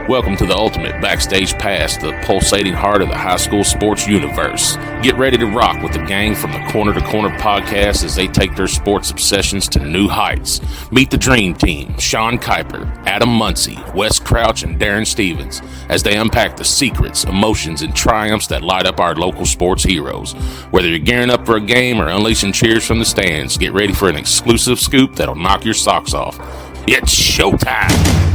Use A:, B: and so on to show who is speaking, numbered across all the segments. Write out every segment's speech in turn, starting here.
A: Welcome to the ultimate backstage pass, the pulsating heart of the high school sports universe. Get ready to rock with the gang from the Corner to Corner podcast as they take their sports obsessions to new heights. Meet the dream team, Sean Kiper, Adam Muncy, Wes Crouch, and Daron Stevens, as they unpack the secrets, emotions, and triumphs that light up our local sports heroes. Whether you're gearing up for a game or unleashing cheers from the stands, get ready for an exclusive scoop that'll knock your socks off. It's showtime!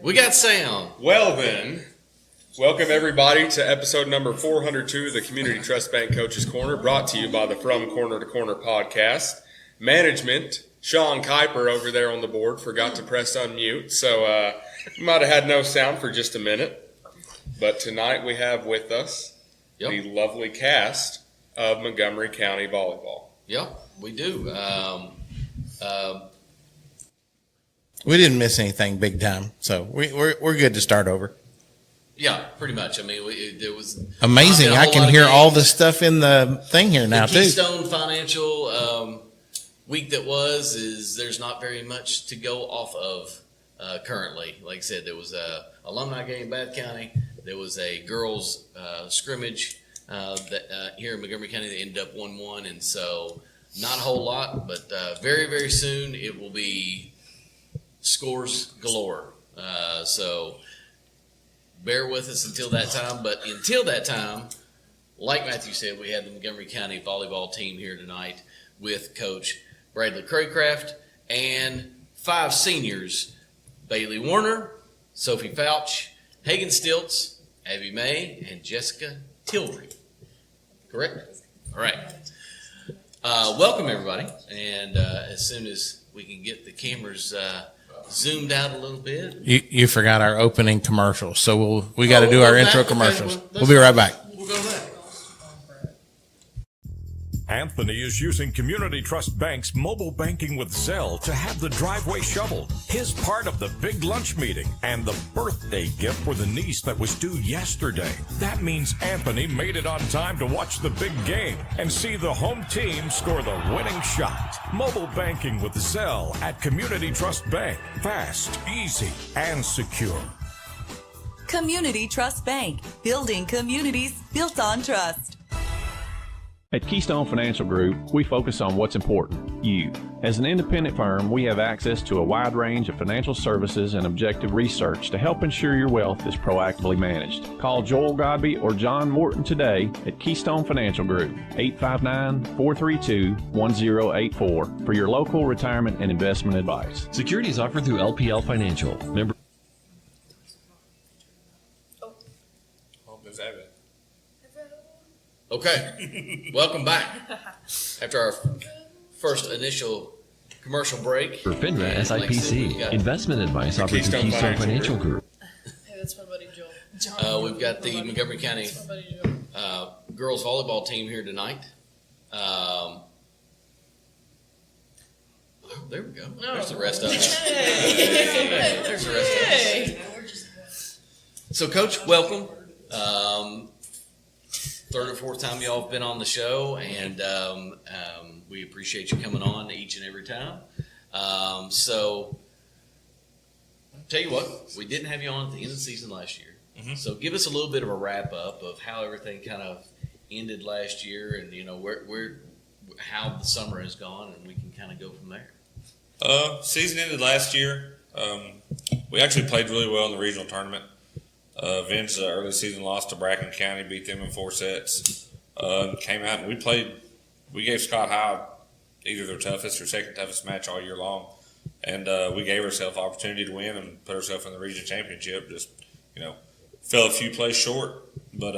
B: We got sound.
C: Well then, welcome everybody to episode number 402 of the Community Trust Bank Coach's Corner, brought to you by the From Corner to Corner podcast. Management, Sean Kiper over there on the board, forgot to press unmute, so you might have had no sound for just a minute. But tonight we have with us the lovely cast of Montgomery County Volleyball.
B: Yep, we do.
D: We didn't miss anything big time, so we're good to start over.
B: Yeah, pretty much. I mean, there was
D: amazing. I can hear all the stuff in the thing here now too.
B: Keystone Financial week that was there's not very much to go off of currently. Like I said, there was a alumni game in Bath County. There was a girls scrimmage that here in Montgomery County that ended up 1-1, and so not a whole lot, but very very soon it will be scores galore. So bear with us until that time. But until that time, like Matthew said, we have the Montgomery County volleyball team here tonight with Coach Bradley Craycraft and 5 seniors, Baylee Warner, Sophie Fouch, Hagan Stilz, Abby May, and Jessica Tillery. Correct? All right. Welcome, everybody. And as soon as we can get the cameras zoomed out a little bit.
D: You forgot our opening commercial, so we got to do our intro commercials. We'll be right back.
B: We'll go back.
E: Anthony is using Community Trust Bank's mobile banking with Zelle to have the driveway shoveled. His part of the big lunch meeting and the birthday gift for the niece that was due yesterday. That means Anthony made it on time to watch the big game and see the home team score the winning shot. Mobile banking with Zelle at Community Trust Bank. Fast, easy, and secure.
F: Community Trust Bank. Building communities built on trust.
G: At Keystone Financial Group, we focus on what's important, you. As an independent firm, we have access to a wide range of financial services and objective research to help ensure your wealth is proactively managed. Call Joel Godby or John Morton today at Keystone Financial Group, 859-432-1084 for your local retirement and investment advice.
H: Securities offered through LPL Financial. Member.
B: Okay, welcome back. After our first initial commercial break.
H: For FINRA SIPC, investment advice offered through Keystone Financial Group.
I: Hey, that's my buddy Joel.
B: We've got the Montgomery County girls volleyball team here tonight. There we go. There's the rest of us. Hey, there's the rest of us. So, Coach, welcome. Third or fourth time y'all have been on the show, and we appreciate you coming on each and every time. So, tell you what, we didn't have you on at the end of the season last year. Mm-hmm. So, give us a little bit of a wrap up of how everything kind of ended last year, and how the summer has gone, and we can kind of go from there.
J: Season ended last year. We actually played really well in the regional tournament. Vince, early season loss to Bracken County, beat them in 4 sets. Came out and we gave Scott High either their toughest or second toughest match all year long. And we gave ourselves opportunity to win and put ourselves in the region championship. Just, fell a few plays short. But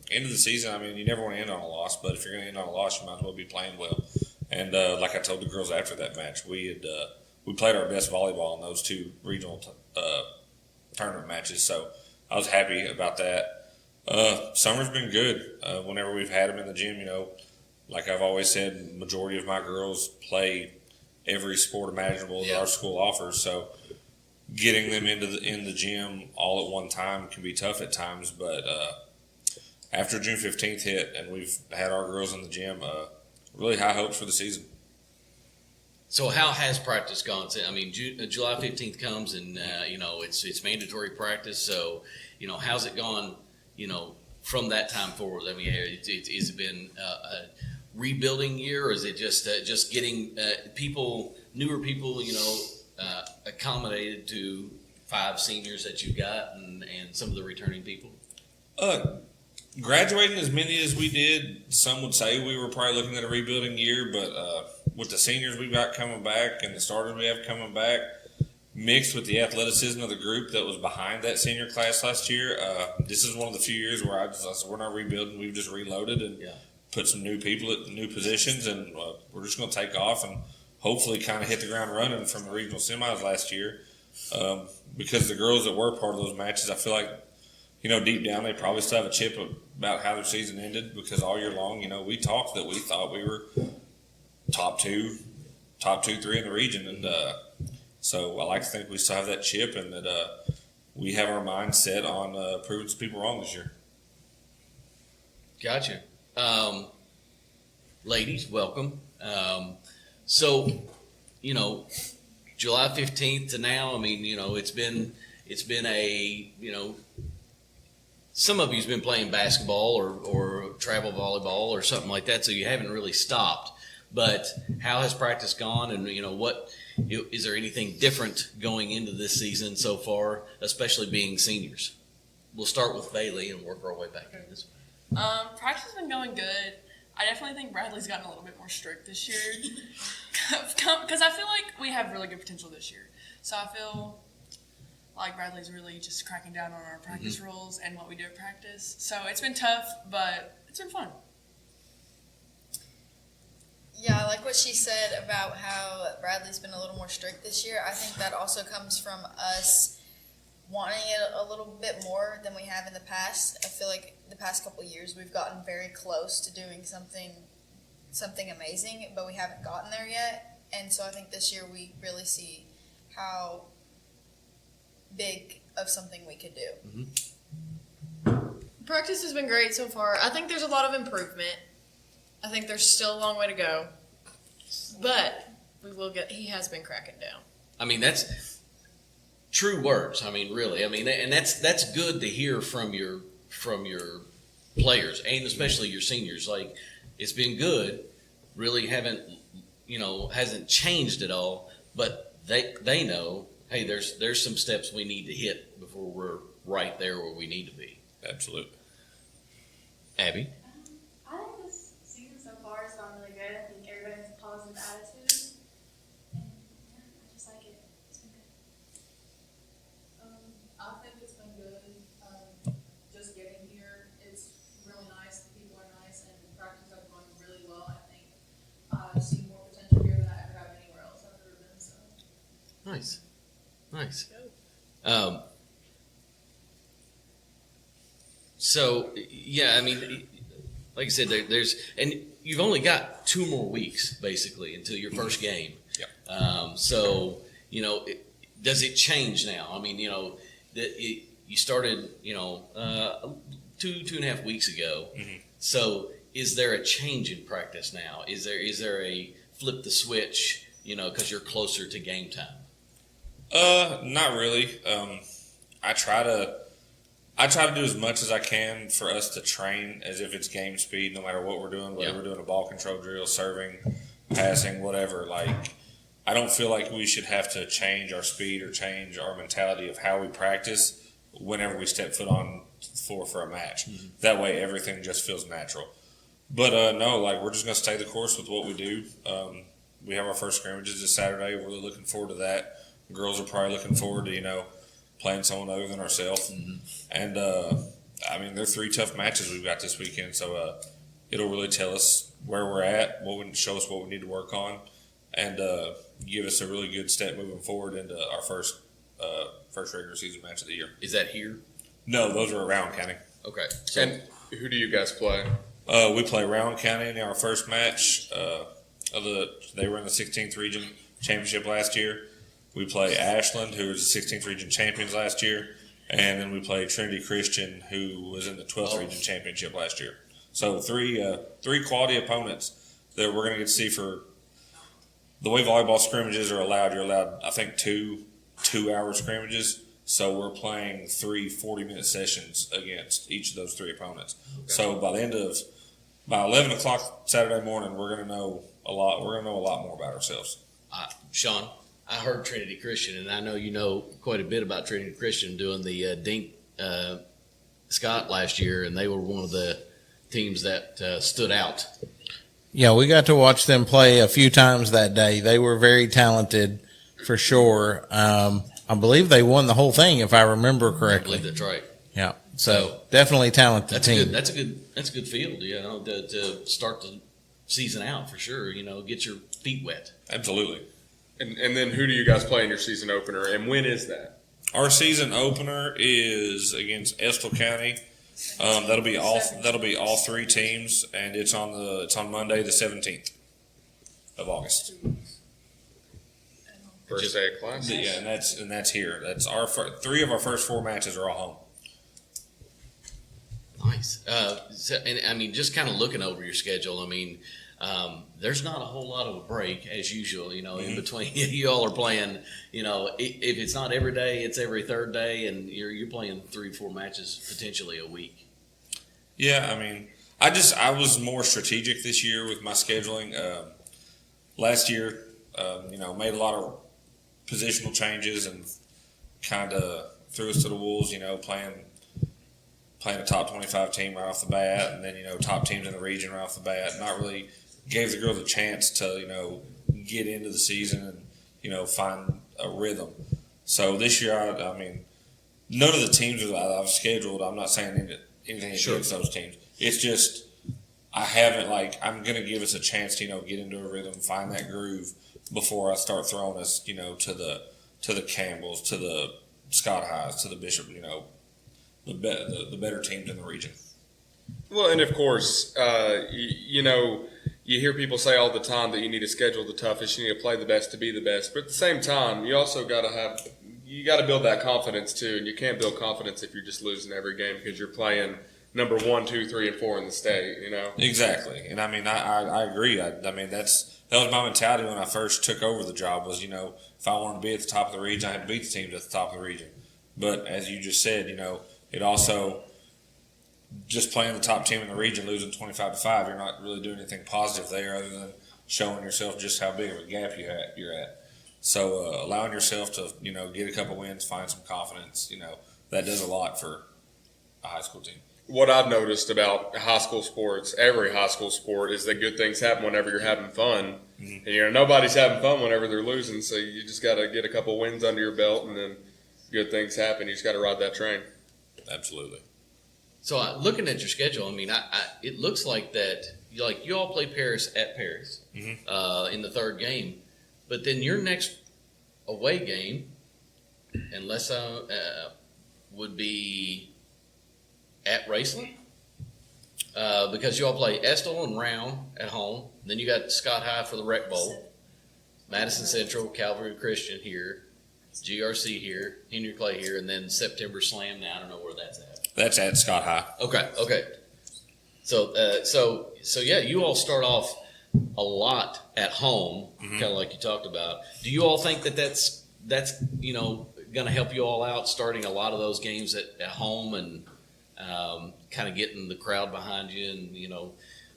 J: end of the season, I mean, you never want to end on a loss. But if you're going to end on a loss, you might as well be playing well. And like I told the girls after that match, we played our best volleyball in those 2 regional tournament matches. So I was happy about that. Summer's been good. Whenever we've had them in the gym, like I've always said, majority of my girls play every sport imaginable that our school offers. So getting them in the gym all at one time can be tough at times. But after June 15th hit and we've had our girls in the gym, really high hopes for the season.
B: So how has practice gone? I mean, July 15th comes and, it's mandatory practice. So, how's it gone, from that time forward? I mean, has it been a rebuilding year, or is it just getting newer people, accommodated to 5 seniors that you've got and some of the returning people?
J: Graduating as many as we did, some would say we were probably looking at a rebuilding year, but with the seniors we've got coming back and the starters we have coming back, mixed with the athleticism of the group that was behind that senior class last year, this is one of the few years where I said, we're not rebuilding, we've just reloaded and put some new people at new positions, and we're just going to take off and hopefully kind of hit the ground running from the regional semis last year. Because the girls that were part of those matches, I feel like, deep down they probably still have a chip about how their season ended, because all year long, we talked that we thought we were top two, 3 in the region. And so I like to think we still have that chip and that we have our mind set on proving some people wrong this year.
B: Gotcha. Ladies, welcome. So, July 15th to now, I mean, it's been a, some of you's been playing basketball or travel volleyball or something like that, so you haven't really stopped. But how has practice gone, and what is there anything different going into this season so far, especially being seniors? We'll start with Baylee and work our way back into this one.
I: Practice has been going good. I definitely think Bradley's gotten a little bit more strict this year, because I feel like we have really good potential this year. So I feel like Bradley's really just cracking down on our practice rules and what we do at practice. So it's been tough, but it's been fun.
K: Yeah, I like what she said about how Bradley's been a little more strict this year. I think that also comes from us wanting it a little bit more than we have in the past. I feel like the past couple of years we've gotten very close to doing something amazing, but we haven't gotten there yet. And so I think this year we really see how big of something we could do.
I: Practice has been great so far. I think there's a lot of improvement. I think there's still a long way to go, but he has been cracking down.
B: I mean, that's true words. I mean, really. I mean, and that's good to hear from your players, and especially your seniors. Like, it's been good. Really hasn't changed at all, but they know, hey, there's some steps we need to hit before we're right there where we need to be.
J: Absolutely.
B: Abby?
L: I think this season so far has gone really good. I think everybody has a positive attitude. And I just like it. It's been good.
M: I think it's been good. Just getting here, it's really nice. The people are nice, and practice has gone really well. I think I see more potential here than I ever have anywhere else I've ever been. So
B: Nice. So, yeah, I mean, like I said, and you've only got 2 more weeks, basically, until your first game.
J: Yep.
B: So, does it change now? I mean, you started, 2.5 weeks ago.
J: Mm-hmm.
B: So, is there a change in practice now? Is there a flip the switch, because you're closer to game time?
J: Not really. I try to do as much as I can for us to train as if it's game speed, no matter what we're doing, whether we're doing a ball control drill, serving, passing, whatever. Like, I don't feel like we should have to change our speed or change our mentality of how we practice whenever we step foot on floor for a match. Mm-hmm. That way, everything just feels natural. But no, like, we're just going to stay the course with what we do. We have our first scrimmages this Saturday. We're really looking forward to that. Girls are probably looking forward to, playing someone other than ourselves. Mm-hmm. And, I mean, they're 3 tough matches we've got this weekend, so it'll really tell us where we're at, show us what we need to work on, and give us a really good step moving forward into our first regular season match of the year.
B: Is that here?
J: No, those are around County.
B: Okay.
C: So, and who do you guys play?
J: We play Round County in our first match. They were in the 16th region. championship last year. We play Ashland, who was the 16th region champions last year. And then we play Trinity Christian, who was in the 12th region championship last year. So three quality opponents that we're going to get to see for the way volleyball scrimmages are allowed. You're allowed, I think, two 2-hour scrimmages. So we're playing 3 40-minute sessions against each of those 3 opponents. Okay. So by 11 o'clock Saturday morning, we're going to know a lot. We're going to know a lot more about ourselves.
B: Sean, I heard Trinity Christian, and I know you know quite a bit about Trinity Christian doing the Dink Scott last year, and they were one of the teams that stood out.
D: Yeah, we got to watch them play a few times that day. They were very talented for sure. I believe they won the whole thing, if I remember correctly.
B: I believe that's right.
D: Yeah, so definitely talented team.
B: That's a good field, you know, to start the season out for sure. You know, get your feet wet.
J: Absolutely.
C: And then who do you guys play in your season opener, and when is that?
J: Our season opener is against Estill County. That'll be all 3 teams, and it's on Monday the 17th of August.
C: First day of class.
J: Yeah, and that's here. That's our 3 of our first 4 matches are all
B: home. Nice. And I mean, just kind of looking over your schedule, I mean, there's not a whole lot of a break as usual, you know, in between. You all are playing, you know, if it's not every day, it's every third day, and you're playing 3-4 matches potentially a week.
J: Yeah, I mean, I was more strategic this year with my scheduling. Last year, you know, made a lot of positional changes and kind of threw us to the wolves, you know, playing a top 25 team right off the bat, and then, you know, top teams in the region right off the bat. Not really gave the girls a chance to, you know, get into the season and, you know, find a rhythm. So this year, I mean, none of the teams that I've scheduled, I'm not saying anything against those teams. It's just I'm going to give us a chance to, you know, get into a rhythm, find that groove before I start throwing us, you know, to the Campbells, to the Scott Highs, to the Bishop, you know, the better teams in the region.
C: Well, and of course, you know, you hear people say all the time that you need to schedule the toughest, you need to play the best to be the best. But at the same time, you also got to build that confidence too, and you can't build confidence if you're just losing every game because you're playing number 1, 2, 3, and 4 in the state. You know.
J: Exactly, and I mean, I agree. I mean, that was my mentality when I first took over the job. Was, you know, if I wanted to be at the top of the region, I had to beat the teams at the top of the region. But as you just said, you know, it also, just playing the top team in the region, losing 25-5, you're not really doing anything positive there other than showing yourself just how big of a gap you're at. So allowing yourself to, you know, get a couple wins, find some confidence, you know, that does a lot for a high school team.
C: What I've noticed about high school sports, every high school sport, is that good things happen whenever you're having fun. Mm-hmm. And, you know, nobody's having fun whenever they're losing, so you just got to get a couple wins under your belt, and then good things happen. You just got to ride that train.
J: Absolutely.
B: So looking at your schedule, I mean, it looks like that, you all play Paris at Paris in the 3rd game, but then your next away game, unless would be at Raceland, because you all play Estill and Round at home. Then you got Scott High for the Rec Bowl, Madison Central, Calvary Christian here, GRC here, Henry Clay here, and then September Slam. Now I don't know where that's at.
J: That's at Scott High.
B: Okay. So yeah, you all start off a lot at home, kind of like you talked about. Do you all think that's you know, going to help you all out, starting a lot of those games at home and kind of getting the crowd behind you and, you know,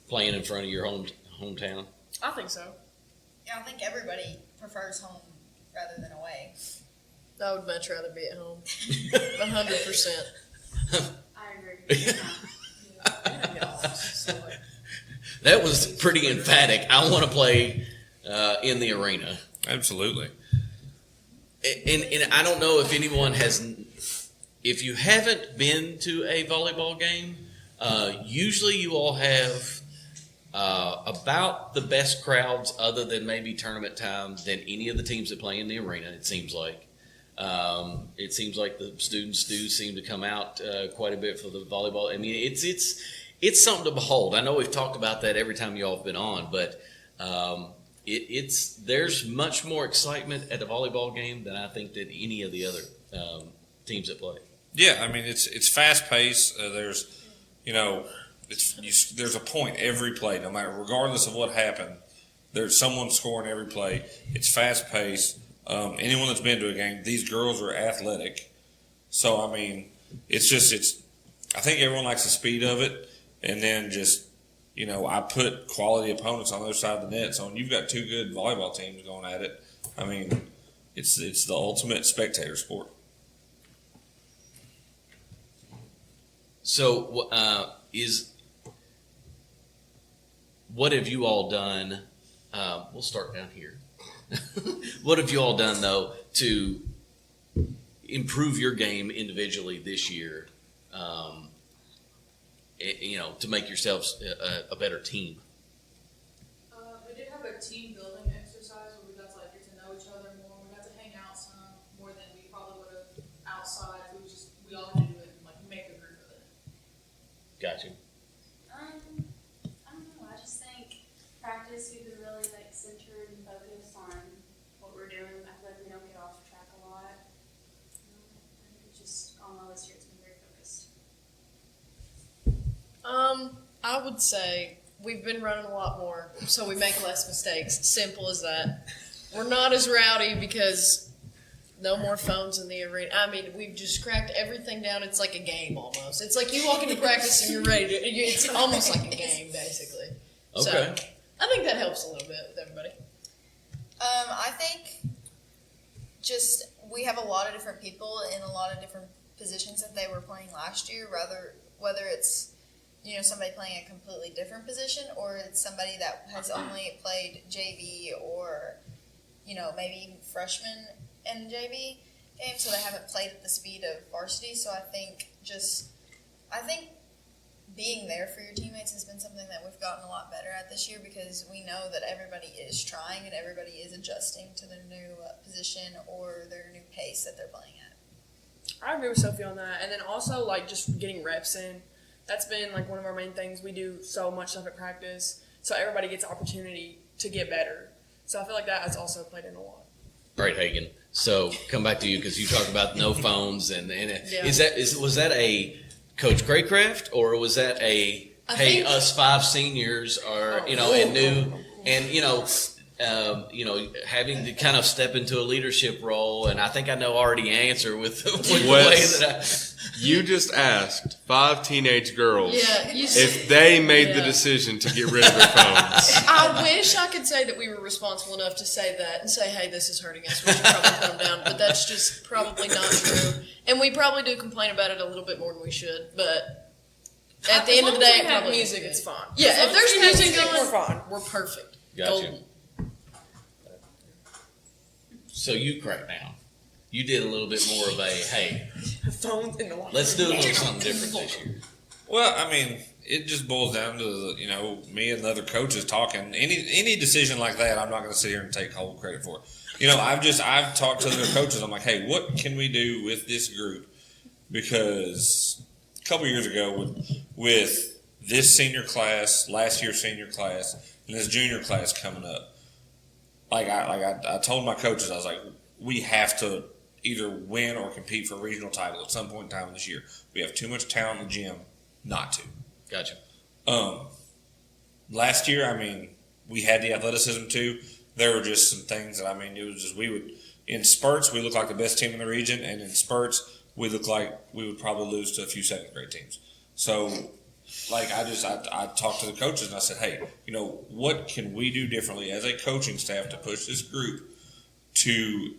B: playing in front of your hometown?
I: I think so.
K: Yeah, I think everybody prefers home rather than away.
N: I would much rather be at home. 100%.
L: I agree.
B: That was pretty emphatic. I want to play in the arena.
J: Absolutely.
B: And I don't know if anyone if you haven't been to a volleyball game, usually you all have about the best crowds other than maybe tournament time than any of the teams that play in the arena, it seems like. It seems like the students do seem to come out quite a bit for the volleyball. I mean, it's something to behold. I know we've talked about that every time you all have been on, but there's much more excitement at the volleyball game than I think that any of the other teams that play.
J: Yeah, I mean it's fast paced. There's there's a point every play, no matter regardless of what happened. There's someone scoring every play. It's fast paced. Anyone that's been to a game, these girls are athletic. So I mean, I think everyone likes the speed of it, and then just I put quality opponents on the other side of the net. So when you've got two good volleyball teams going at it, I mean, it's the ultimate spectator sport.
B: So, what have you all done? We'll start down here. What have you all done though to improve your game individually this year? To make yourselves a better team.
M: We did have a team building exercise where we got to get to know each other more. We got to hang out some more than we probably would have outside. We all had to do it and make a group of it.
B: Gotcha.
L: I don't know. I just think practice we've been really centered and focused on what we're doing. I feel like we don't get off track a lot. I think just all in all this year it's been very focused.
N: I would say we've been running a lot more, so we make less mistakes. Simple as that. We're not as rowdy because no more phones in the arena. I mean, we've just cracked everything down. It's like a game almost. It's like you walk into practice and you're ready to. It's almost like a game, basically.
B: Okay.
N: So I think that helps a little bit with everybody.
K: I think just we have a lot of different people in a lot of different positions that they were playing last year, whether it's somebody playing a completely different position, or it's somebody that has only played JV, or maybe even freshmen in JV games, so they haven't played at the speed of varsity. So I think being there for your teammates has been something that we've gotten a lot better at this year, because we know that everybody is trying and everybody is adjusting to their new position or their new pace that they're playing at.
I: I agree with Sophie on that. And then also just getting reps in. That's been one of our main things. We do so much stuff at practice, so everybody gets opportunity to get better. So I feel like that has also played in a lot.
B: Right, Hagan. So come back to you, because you talked about no phones, and
I: Yeah.
B: was that a Coach Craycraft, or was that us five seniors are having to kind of step into a leadership role? And I think I know already answer with the way that
C: you just asked 5 teenage girls
N: if
C: if they made the decision to get rid of their phones.
N: I wish I could say that we were responsible enough to say that and say, hey, this is hurting us. We should probably put them down. But that's just probably not true. And we probably do complain about it a little bit more than we should. But at the end of the day,
I: it probably music, it's fine.
N: Yeah, if there's music going,
I: we're fine.
N: We're perfect.
B: Gotcha.
N: Golden.
B: So you crack down. You did a little bit more of
I: phones in the locker
B: let's do a
I: room.
B: little something different this year.
J: Well, I mean, it just boils down to me and the other coaches talking. Any decision like that, I'm not going to sit here and take whole credit for it. I've talked to the coaches. I'm like, hey, what can we do with this group? Because a couple years ago, with this senior class, last year's senior class, and this junior class coming up, I told my coaches, I was like, we have to either win or compete for a regional title at some point in time this year. We have too much talent in the gym not to.
B: Gotcha.
J: Last year, I mean, we had the athleticism too. There were just some things that, it was just, in spurts, we looked like the best team in the region, and in spurts, we looked like we would probably lose to a few second grade teams. So, I talked to the coaches and I said, hey, what can we do differently as a coaching staff to push this group to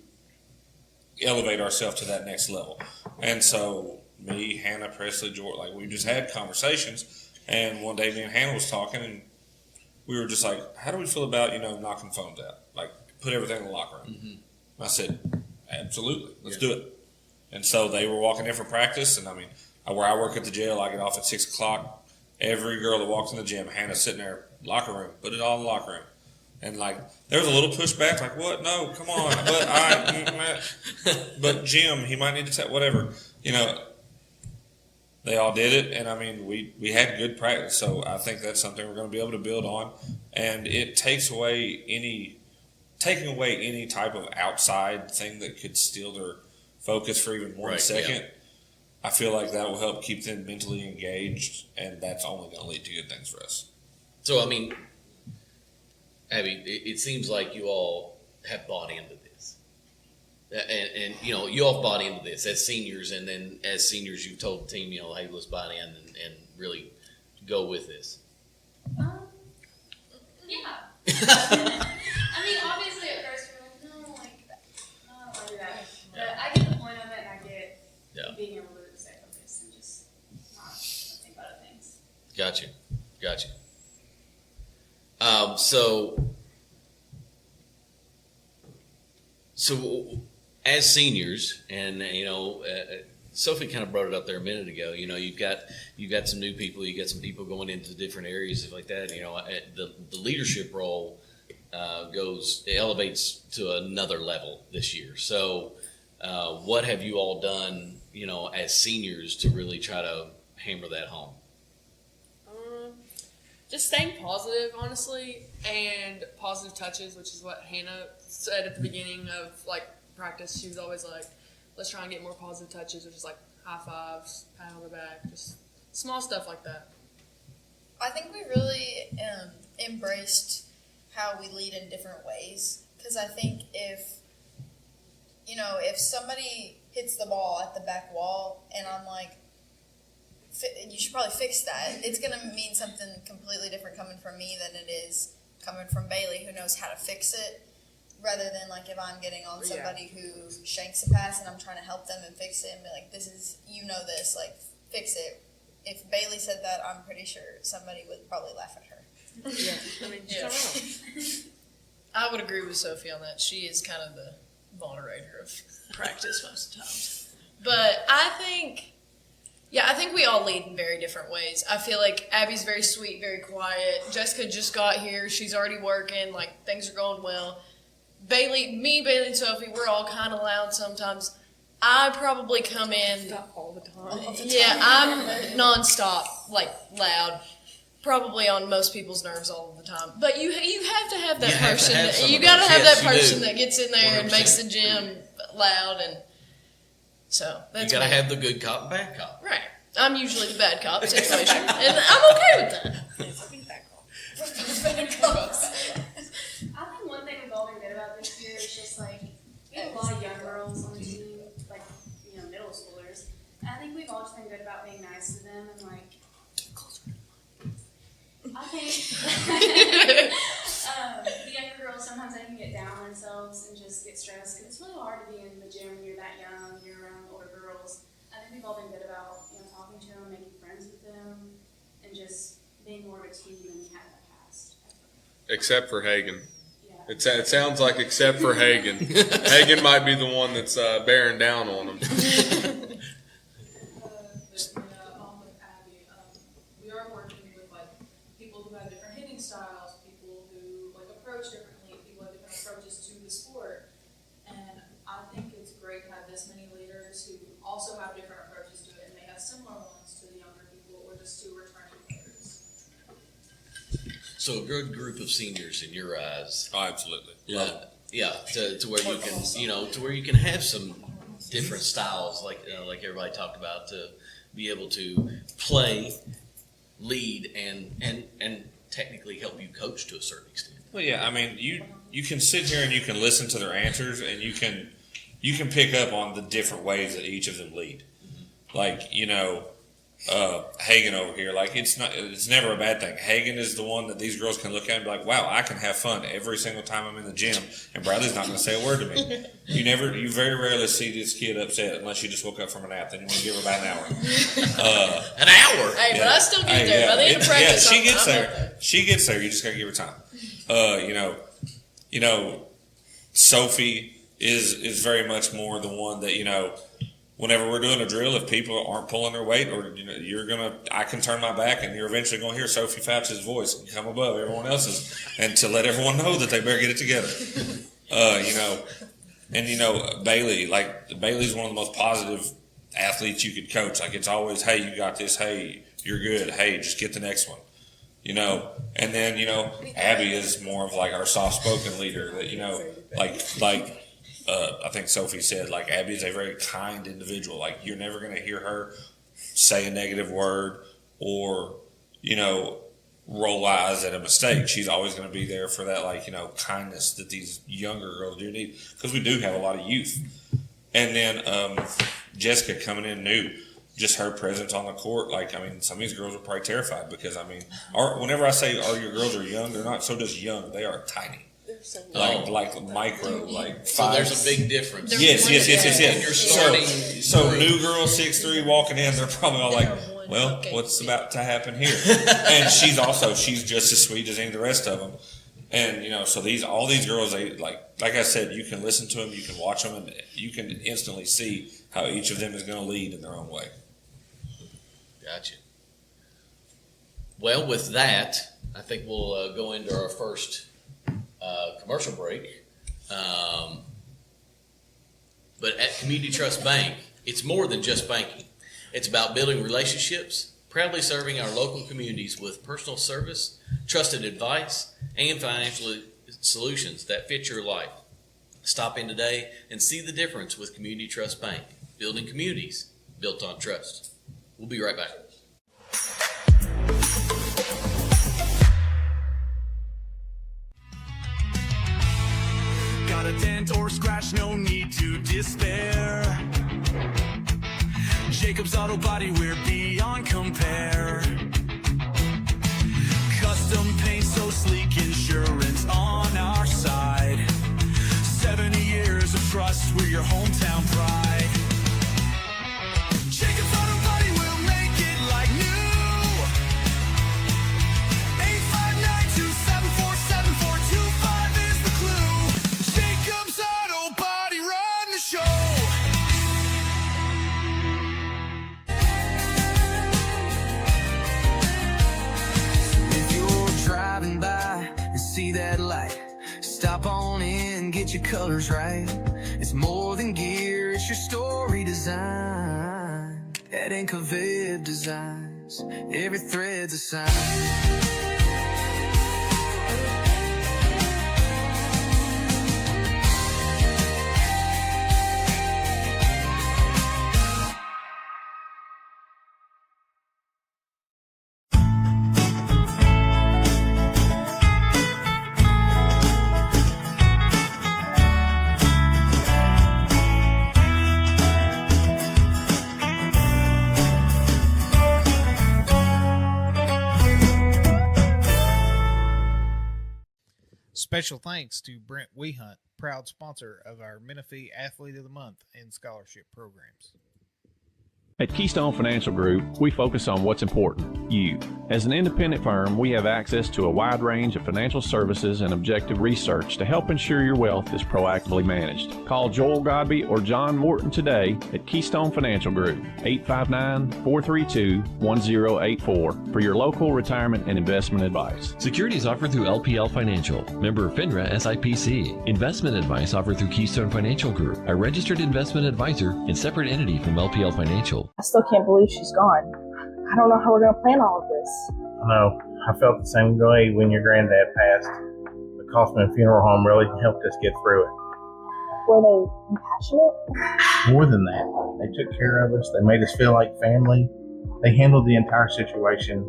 J: elevate ourselves to that next level? And so me, Hannah, Presley, George, we just had conversations, and one day me and Hannah was talking, and we were just like, how do we feel about, knocking phones out? Put everything in the locker room.
B: Mm-hmm.
J: I said, absolutely, let's do it. And so they were walking in for practice, and where I work at the jail, I get off at 6 o'clock. Every girl that walks in the gym, Hannah's sitting there, locker room, put it all in the locker room. And there was a little pushback, what? No, come on. But Jim, he might need to whatever. They all did it, and we had good practice. So I think that's something we're going to be able to build on. and it taking away any type of outside thing that could steal their focus for even 1 second. Yeah. I feel like that will help keep them mentally engaged, and that's only going to lead to good things for us.
B: So, I mean, Abby, it seems like you all have bought into this. And you know, you all bought into this as seniors, and then as seniors, you've told the team, you know, hey, let's buy in and really go with this.
L: Yeah. I mean, obviously at first we're like, no, I don't want to do that. But I get the point of it, and I get being able to stay focused and just not think about other things.
B: Gotcha. So as seniors, and you know, Sophie kind of brought it up there a minute ago. You know, you've got some new people, you got some people going into different areas, stuff like that. You know, the leadership role elevates to another level this year. So, what have you all done, you know, as seniors to really try to hammer that home?
N: Just staying positive, honestly, and positive touches, which is what Hannah said at the beginning of like practice. She was always like, let's try and get more positive touches, which is like high fives, pat on the back, just small stuff like that.
K: I think we really embraced how we lead in different ways, because I think if somebody hits the ball at the back wall and I'm like, you should probably fix that, it's going to mean something completely different coming from me than it is coming from Baylee, who knows how to fix it, rather than like if I'm getting on somebody who shanks a pass and I'm trying to help them and fix it and be like, this, like, fix it. If Baylee said that, I'm pretty sure somebody would probably laugh at her.
N: Yeah, I mean, I would agree with Sophie on that. She is kind of the moderator of practice most of the times. But I think we all lead in very different ways. I feel like Abby's very sweet, very quiet. Jessica just got here. She's already working. Like, things are going well. Baylee, and Sophie, we're all kind of loud sometimes. I probably come in.
I: Not all the time.
N: Yeah, I'm nonstop, like, loud. Probably on most people's nerves all the time. But you have to have that person. You got to have that person that gets in there 100%. And makes the gym loud. And so that's
B: you got to have the good cop and bad cop.
N: Right. I'm usually the bad cop situation. And I'm okay with that.
L: Bad cops. I think one thing we've all been good about this year is just like, we have a lot of young girls on the team, like, you know, middle schoolers. And I think we've all just been good about being nice to them and like, I think the younger girls, sometimes they can get down on themselves and just get stressed. And it's really hard to be in the gym when you're that young, you're around older girls. I think we've all been good about, you know, talking to them, making friends with them, and just being more of a team than we had in the past.
C: Except for Hagan. Yeah. It sounds like except for Hagan. Hagan might be the one that's bearing down on them.
M: Styles, people who like approach differently, people have different approaches to the sport, and I think it's great to have this many leaders who also have different approaches to it, and they have similar ones to the younger people or just to returning players.
B: So a good group of seniors in your eyes.
J: Oh, absolutely.
B: To where you can, to where you can have some different styles, like everybody talked about, to be able to play, lead, and technically help you coach to a certain extent.
J: Well, yeah, I mean, you can sit here and you can listen to their answers, and you can pick up on the different ways that each of them lead. Mm-hmm. Like, Hagan over here, like it's never a bad thing. Hagan is the one that these girls can look at and be like, wow, I can have fun every single time I'm in the gym, and Bradley's not going to say a word to me. You very rarely see this kid upset unless you just woke up from a nap. Then you want to give her about an hour.
B: An hour?
N: Hey, but I still get there. By the end of practice,
J: she gets there. She gets there. You just got to give her time. Sophie is very much more the one that, whenever we're doing a drill, if people aren't pulling their weight, or I can turn my back, and you're eventually going to hear Sophie Fouch's voice come above everyone else's, and to let everyone know that they better get it together. Baylee, like Bailey's one of the most positive athletes you could coach. Like, it's always, hey, you got this. Hey, you're good. Hey, just get the next one. you know. And then, you know, Abby is more of like our soft-spoken leader that, you know, I think Sophie said, like, Abby is a very kind individual. Like, you're never going to hear her say a negative word or, you know, roll eyes at a mistake. She's always going to be there for that, like, you know, kindness that these younger girls do need, because we do have a lot of youth. And then Jessica coming in new, just her presence on the court. Like, I mean, some of these girls are probably terrified because, I mean, whenever I say your girls are young, they're not so just young, they are tiny. Like micro, like 5.
B: So there's a big difference.
J: Yes. So new girl 6'3" walking in, they're probably all like, well, what's about to happen here? And she's just as sweet as any of the rest of them. And, you know, so all these girls, they like I said, you can listen to them, you can watch them, and you can instantly see how each of them is going to lead in their own way.
B: Gotcha. Well, with that, I think we'll go into our first commercial break. But at Community Trust Bank, it's more than just banking. It's about building relationships, proudly serving our local communities with personal service, trusted advice, and financial solutions that fit your life. Stop in today and see the difference with Community Trust Bank, building communities built on trust. We'll be right back.
O: Got a dent or scratch, no need to despair. Jacob's Auto Body, we're beyond compare. Custom paint, so sleek, insurance on our side. 70 years of trust, we're your hometown pride. Jacob's Auto Body will make it like new. 859-274-7425 is the clue. Jacob's Auto Body, run the show. If you're driving by and see that light, stop on in, get your colors right. It's more than gear, it's your story design. At Incoviv Designs, every thread's a sign.
P: Special thanks to Brent Wehunt, proud sponsor of our Menifee Athlete of the Month and scholarship programs.
G: At Keystone Financial Group, we focus on what's important, you. As an independent firm, we have access to a wide range of financial services and objective research to help ensure your wealth is proactively managed. Call Joel Godby or John Morton today at Keystone Financial Group, 859-432-1084 for your local retirement and investment advice.
H: Securities offered through LPL Financial, member FINRA SIPC. Investment advice offered through Keystone Financial Group, a registered investment advisor and separate entity from LPL Financial.
Q: I still can't believe she's gone. I don't know how we're going to plan all of this.
D: I know. I felt the same way when your granddad passed. The Kaufman Funeral Home really helped us get through it.
Q: Were they compassionate?
D: More than that, they took care of us. They made us feel like family. They handled the entire situation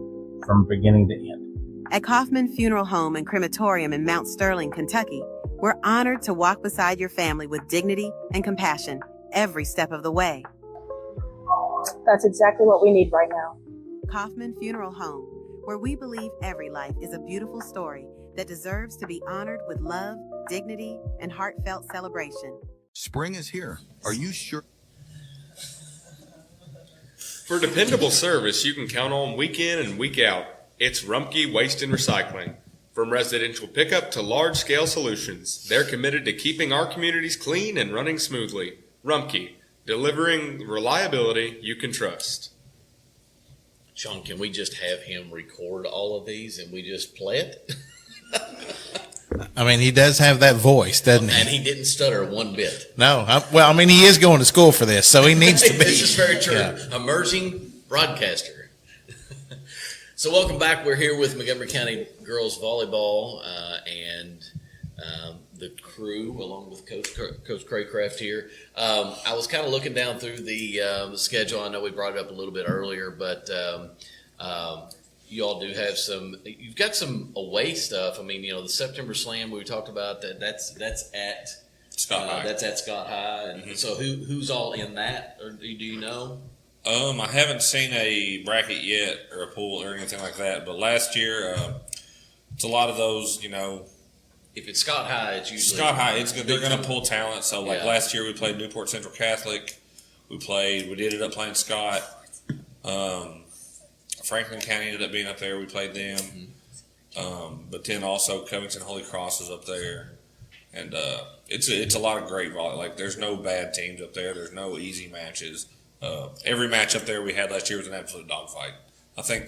D: from beginning to end.
R: At Kaufman Funeral Home and Crematorium in Mount Sterling, Kentucky, we're honored to walk beside your family with dignity and compassion every step of the way.
Q: That's exactly what we need right now.
R: Kaufman Funeral Home, where we believe every life is a beautiful story that deserves to be honored with love, dignity, and heartfelt celebration.
S: Spring is here. Are you sure?
C: For dependable service you can count on week in and week out, it's Rumpke Waste and Recycling. From residential pickup to large-scale solutions, they're committed to keeping our communities clean and running smoothly. Rumpke, delivering reliability you can trust.
B: Sean, can we just have him record all of these and we just play it?
D: I mean, he does have that voice, doesn't he?
B: And he didn't stutter one bit.
D: No. He is going to school for this, so he needs to be.
B: This is very true.
D: Yeah.
B: Emerging broadcaster. So welcome back. We're here with Montgomery County Girls Volleyball and the crew, along with Coach Craycraft here. I was kind of looking down through the schedule. I know we brought it up a little bit earlier, but you all do have you've got some away stuff. I mean, the September Slam we talked about, that's at
J: Scott High.
B: That's at Scott High. And so who's all in that, or do you know?
J: I haven't seen a bracket yet or a pool or anything like that, but last year it's a lot of those,
B: if it's Scott High, it's usually
J: Scott High. They're going to pull talent. So last year we played Newport Central Catholic. We ended up playing Scott. Franklin County ended up being up there. We played them. But then also Covington Holy Cross is up there. And it's a lot of great volleyball. Like, there's no bad teams up there. There's no easy matches. Every match up there we had last year was an absolute dogfight. I think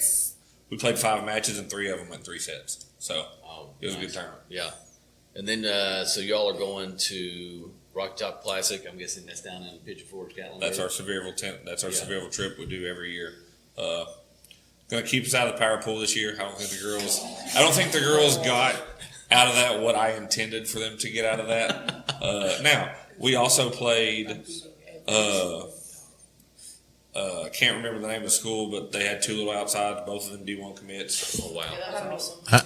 J: we played 5 matches and 3 of them went 3 sets. So it was a good tournament.
B: Yeah. And then, so y'all are going to Rocky Top Classic. I'm guessing that's down in Pigeon Forge, Catlin.
J: That's our Sevierville trip we do every year. Going to keep us out of the power pool this year. I don't think the girls got out of that what I intended for them to get out of that. Now, we also played. Can't remember the name of the school, but they had 2 little outsides, both of them D1 commits. Oh, wow.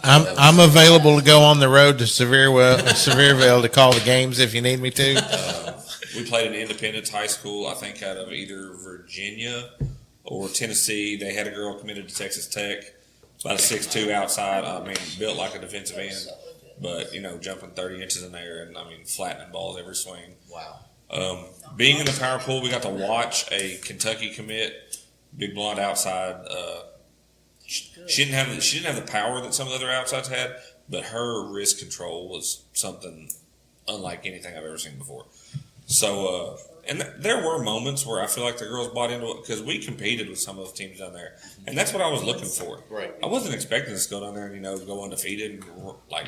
D: I'm available to go on the road to Sevierville to call the games if you need me to.
J: We played an Independence High School, I think out of either Virginia or Tennessee. They had a girl committed to Texas Tech, about a 6'2" outside. I mean, built like a defensive end, but, jumping 30 inches in there and, flattening balls every swing.
B: Wow.
J: Being in the power pool, we got to watch a Kentucky commit, big blonde outside. She didn't have the power that some of the other outsides had, but her wrist control was something unlike anything I've ever seen before. So, and there were moments where I feel like the girls bought into it because we competed with some of those teams down there, and that's what I was looking for.
B: Right.
J: I wasn't expecting us to go down there and go undefeated and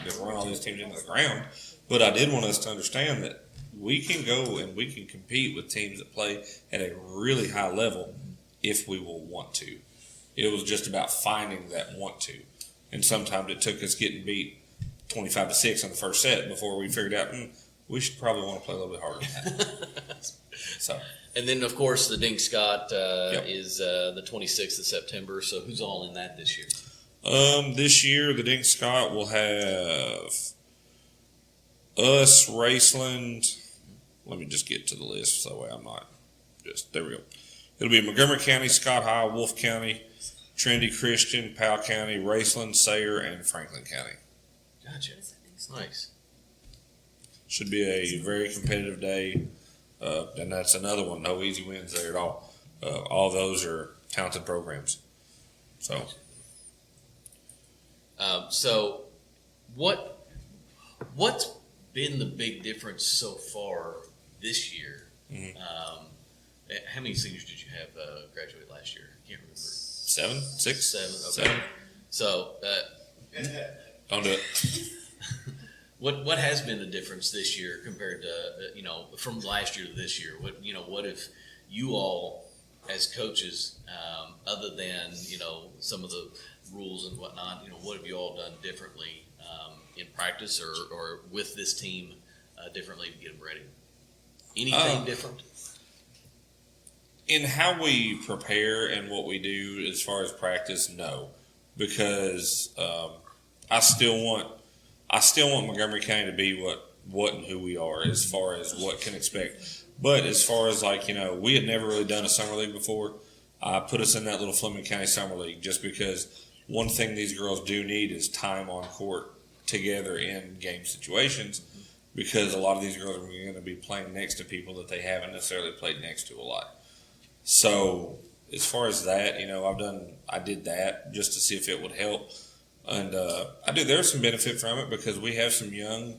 J: just run all these teams into the ground, but I did want us to understand that we can go and we can compete with teams that play at a really high level if we will want to. It was just about finding that want to. And sometimes it took us getting beat 25-6 in the first set before we figured out we should probably want to play a little bit harder than that. So.
B: And then, of course, the Dink Scott is the 26th of September. So who's all in that this year?
J: This year, the Dink Scott will have us, Raceland. Let me just get to the list so that way I'm not there we go. It'll be Montgomery County, Scott High, Wolfe County, Trinity Christian, Powell County, Raceland, Sayre, and Franklin County.
B: Gotcha. Nice.
J: Should be a very competitive day. And that's another one. No easy wins there at all. All those are talented programs. So.
B: So what's been the big difference so far this year?
J: Mm-hmm.
B: How many seniors did you have graduate last year? I can't remember.
J: 7, 6,
B: 7. Okay.
J: 7.
B: So,
J: don't do it.
B: What has been the difference this year compared to from last year to this year? What if you all as coaches, other than some of the rules and whatnot, what have you all done differently in practice or with this team differently to get them ready? Anything different?
J: In how we prepare and what we do as far as practice, no, because I still want Montgomery County to be what and who we are as far as what can expect. But as far as we had never really done a summer league before. I put us in that little Fleming County summer league just because one thing these girls do need is time on court together in game situations, because a lot of these girls are going to be playing next to people that they haven't necessarily played next to a lot. So as far as that, I did that just to see if it would help. And there's some benefit from it because we have some young,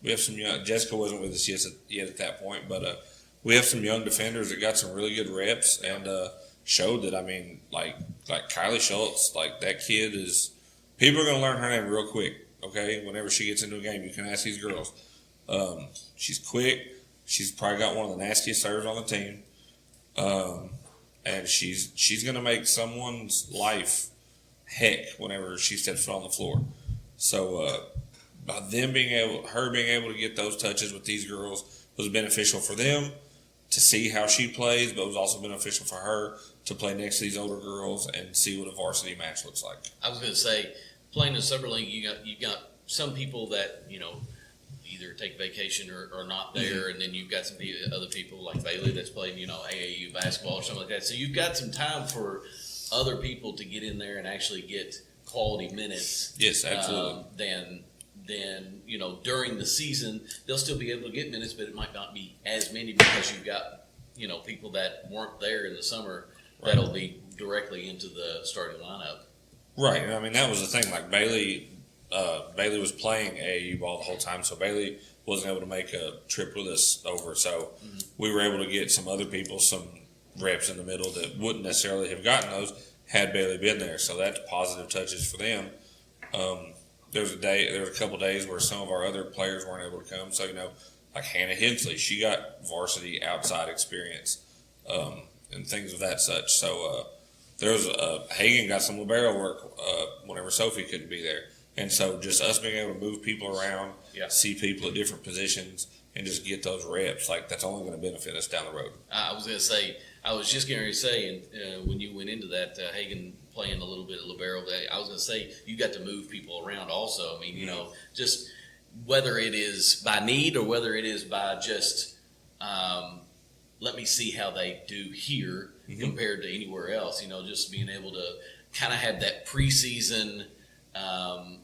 J: Jessica wasn't with us yet at that point, but we have some young defenders that got some really good reps and showed that, like Kylie Schultz, like that kid is, people are going to learn her name real quick, okay? Whenever she gets into a game, you can ask these girls. She's quick. She's probably got one of the nastiest serves on the team. and she's going to make someone's life heck whenever she steps foot on the floor. So by her being able to get those touches with these girls was beneficial for them to see how she plays, but it was also beneficial for her to play next to these older girls and see what a varsity match looks like.
B: I was going to say, playing in Summer League, you got some people that either take vacation or not there, and then you've got some other people like Baylee that's playing AAU basketball or something like that. So you've got some time for other people to get in there and actually get quality minutes.
J: Yes, absolutely.
B: Then during the season they'll still be able to get minutes, but it might not be as many because you've got people that weren't there in the summer that'll be directly into the starting lineup.
J: Right. I mean, that was the thing. Like Baylee was playing AAU ball the whole time, so Baylee wasn't able to make a trip with us over. So we were able to get some other people some reps in the middle that wouldn't necessarily have gotten those had Baylee been there. So that's positive touches for them. There was a couple days where some of our other players weren't able to come. So, like Hannah Hensley, she got varsity outside experience and things of that such. So there was Hagan got some libero work whenever Sophie couldn't be there. And so just us being able to move people around, see people at different positions, and just get those reps, like that's only going to benefit us down the road.
B: I was just getting ready to say, and when you went into that, Hagan playing a little bit of libero, I was going to say you got to move people around also. I mean, just whether it is by need or whether it is by just let me see how they do here compared to anywhere else. Just being able to kind of have that preseason.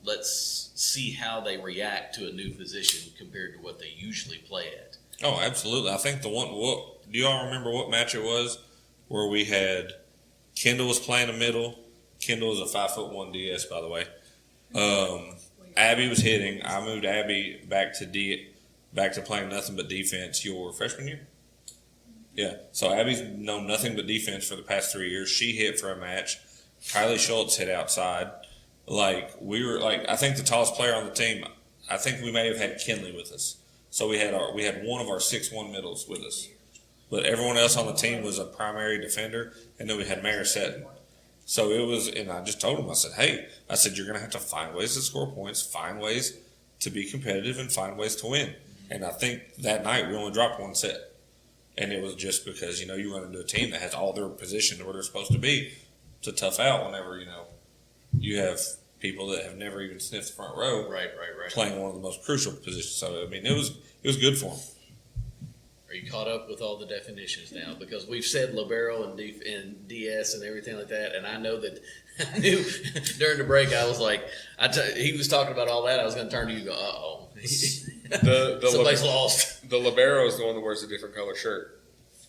B: Let's see how they react to a new position compared to what they usually play at.
J: Oh, absolutely. I think do y'all remember what match it was where we had Kendall was playing the middle. Kendall is a 5'1" DS, by the way. Abby was hitting. I moved Abby back to playing nothing but defense your freshman year. Yeah. So Abby's known nothing but defense for the past 3 years. She hit for a match. Kylie Schultz hit outside. I think the tallest player on the team, I think we may have had Kinley with us. So we had one of our 6'1" middles with us. But everyone else on the team was a primary defender, and then we had Mayor Setton. So it was, and I just told him, I said, you're going to have to find ways to score points, find ways to be competitive, and find ways to win. And I think that night we only dropped one set. And it was just because, you run into a team that has all their positions where they're supposed to be to tough out whenever, you have people that have never even sniffed the front row
B: right.
J: playing one of the most crucial positions. So, I mean, it was good for them.
B: Are you caught up with all the definitions now? Because we've said libero and DS and everything like that, and I know that I knew during the break I was like, he was talking about all that. I was going to turn to you and go, uh-oh. Somebody's lost.
C: The libero is the one that wears a different color shirt.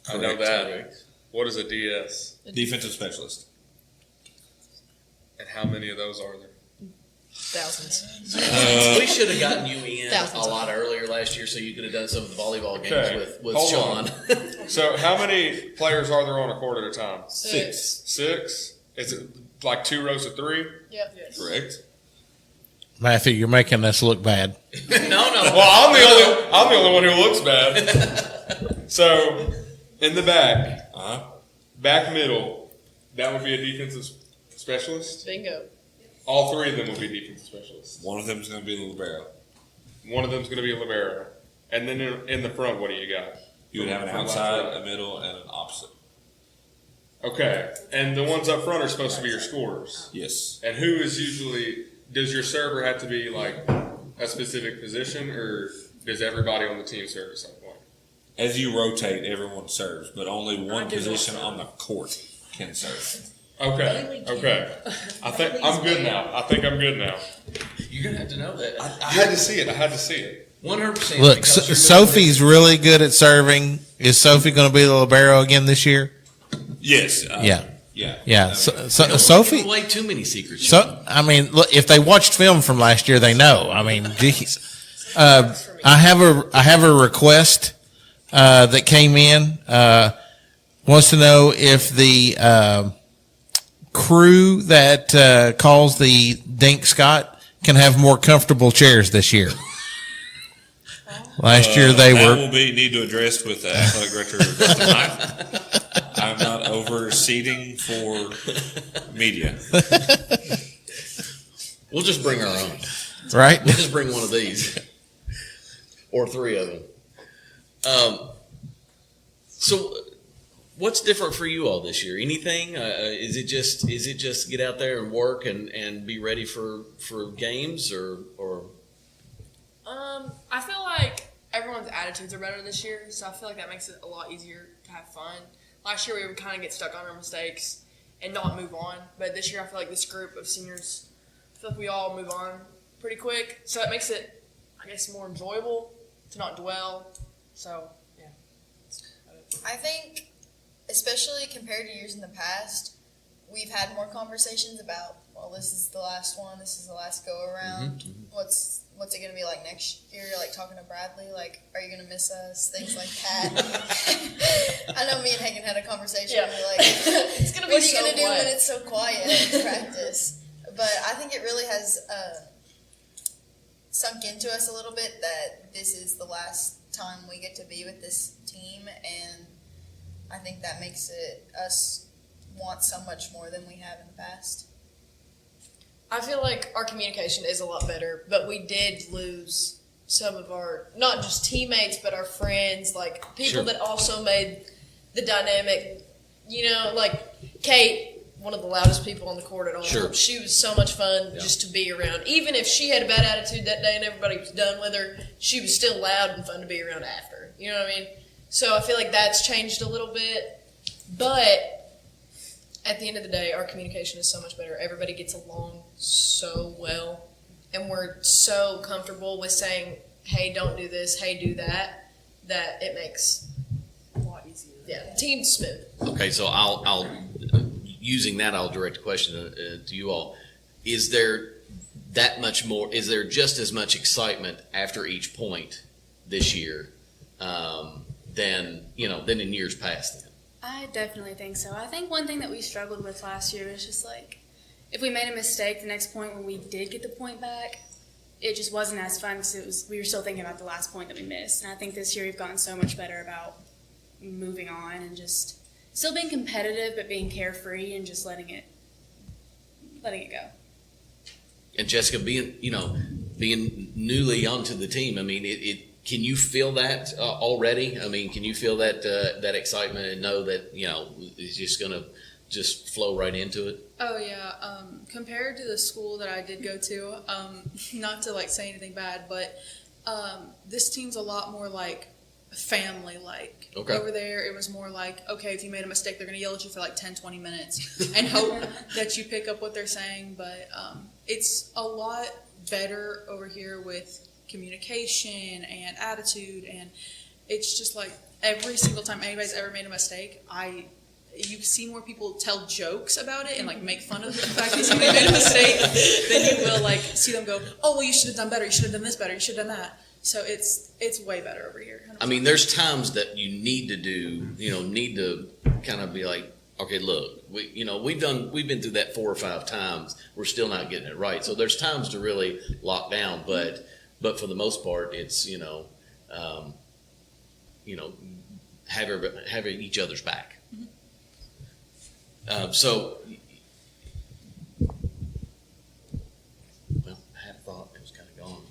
J: Correct.
C: I know that. Correct. What is a DS?
J: Defensive specialist.
C: And how many of those are there?
N: Thousands.
B: We should have gotten you in a lot earlier last year so you could have done some of the volleyball games with
C: Hold
B: Sean.
C: On. So how many players are there on a court at a time?
N: 6.
C: 6? Is it like 2 rows of 3?
N: Yep. Yes.
C: Correct.
D: Matthew, you're making us look bad.
B: No.
C: Well, I'm the only one who looks bad. So in the back, back middle, that would be a defensive specialist.
N: Bingo.
C: All 3 of them would be defensive specialists.
J: One of them is going to be a libero.
C: One of them is going to be a libero. And then in the front, what do you got?
J: You would have an outside, a middle, and an opposite.
C: Okay. And the ones up front are supposed to be your scorers.
J: Yes.
C: And who is usually, does your server have to be like a specific position, or does everybody on the team serve at some point?
J: As you rotate, everyone serves, but only one position on the court can serve.
C: Okay. I think I'm good now.
B: You're going to have to know that.
C: I had to see it.
B: 100%.
D: Look, Sophie's really good at serving. Is Sophie going to be the libero again this year?
J: Yes.
D: Yeah. Sophie.
B: Give away too many secrets.
D: So, I mean, look, if they watched film from last year, they know. I mean, geez. I have a request that came in. Wants to know if the crew that calls the Dink Scott can have more comfortable chairs this year. Last year they
J: that
D: were.
J: Will need to address with the athletic director tonight. I'm not over seating for media.
B: We'll just bring our own.
D: Right?
B: We'll just bring one of these. Or 3 of them. So what's different for you all this year? Anything? Is it just get out there and work and be ready for games or?
I: I feel like everyone's attitudes are better this year, so I feel like that makes it a lot easier to have fun. Last year we would kind of get stuck on our mistakes and not move on, but this year I feel like this group of seniors, I feel like we all move on pretty quick, so it makes it, I guess, more enjoyable to not dwell. So yeah.
K: I think, especially compared to years in the past, we've had more conversations about, well, this is the last one, this is the last go around. What's it going to be like next year? Like talking to Bradley, like, are you going to miss us? Things like that. I know me and Hagan had a conversation.
N: Yeah.
K: We're like,
N: It's gonna be
K: what are you
N: so
K: going to do
N: quiet.
K: when it's so quiet in practice? But I think it really has sunk into us a little bit that this is the last time we get to be with this team, and I think that makes it us want so much more than we have in the past.
N: I feel like our communication is a lot better, but we did lose some of our, not just teammates, but our friends, like people
B: Sure.
N: that also made the dynamic, like Kate, one of the loudest people on the court at all
B: Sure.
N: times. She was so much fun just to be around. Even if she had a bad attitude that day and everybody was done with her, she was still loud and fun to be around after. You know what I mean? So I feel like that's changed a little bit, but at the end of the day, our communication is so much better. Everybody gets along so well, and we're so comfortable with saying, hey, don't do this, hey, do that, that it makes a lot easier. Yeah, team's smooth.
B: Okay, so I'll using that, I'll direct a question to you all. Is there that much more? Is there just as much excitement after each point this year than in years past? Then?
L: I definitely think so. I think one thing that we struggled with last year was just like, if we made a mistake the next point when we did get the point back, it just wasn't as fun because we were still thinking about the last point that we missed. And I think this year we've gotten so much better about moving on and just still being competitive, but being carefree and just letting it go.
B: And Jessica, being newly onto the team, I mean, can you feel that already? I mean, can you feel that excitement and know that it's just going to just flow right into it?
T: Oh yeah. Compared to the school that I did go to, not to say anything bad, but this team's a lot more family-like.
B: Okay.
T: Over there, it was more like, okay, if you made a mistake, they're going to yell at you for 10-20 minutes and hope that you pick up what they're saying. But it's a lot better over here with communication and attitude, and it's just every single time anybody's ever made a mistake, you see more people tell jokes about it and make fun of the fact that somebody made a mistake than you will see them go, oh well, you should have done better, you should have done this better, you should have done that. So it's way better over here. 100%.
B: I mean, there's times that you need to kind of be like, okay, look, we've been through that 4 or 5 times, we're still not getting it right. So there's times to really lock down, but for the most part, it's having each other's back. So, I had a thought, it was kind of gone.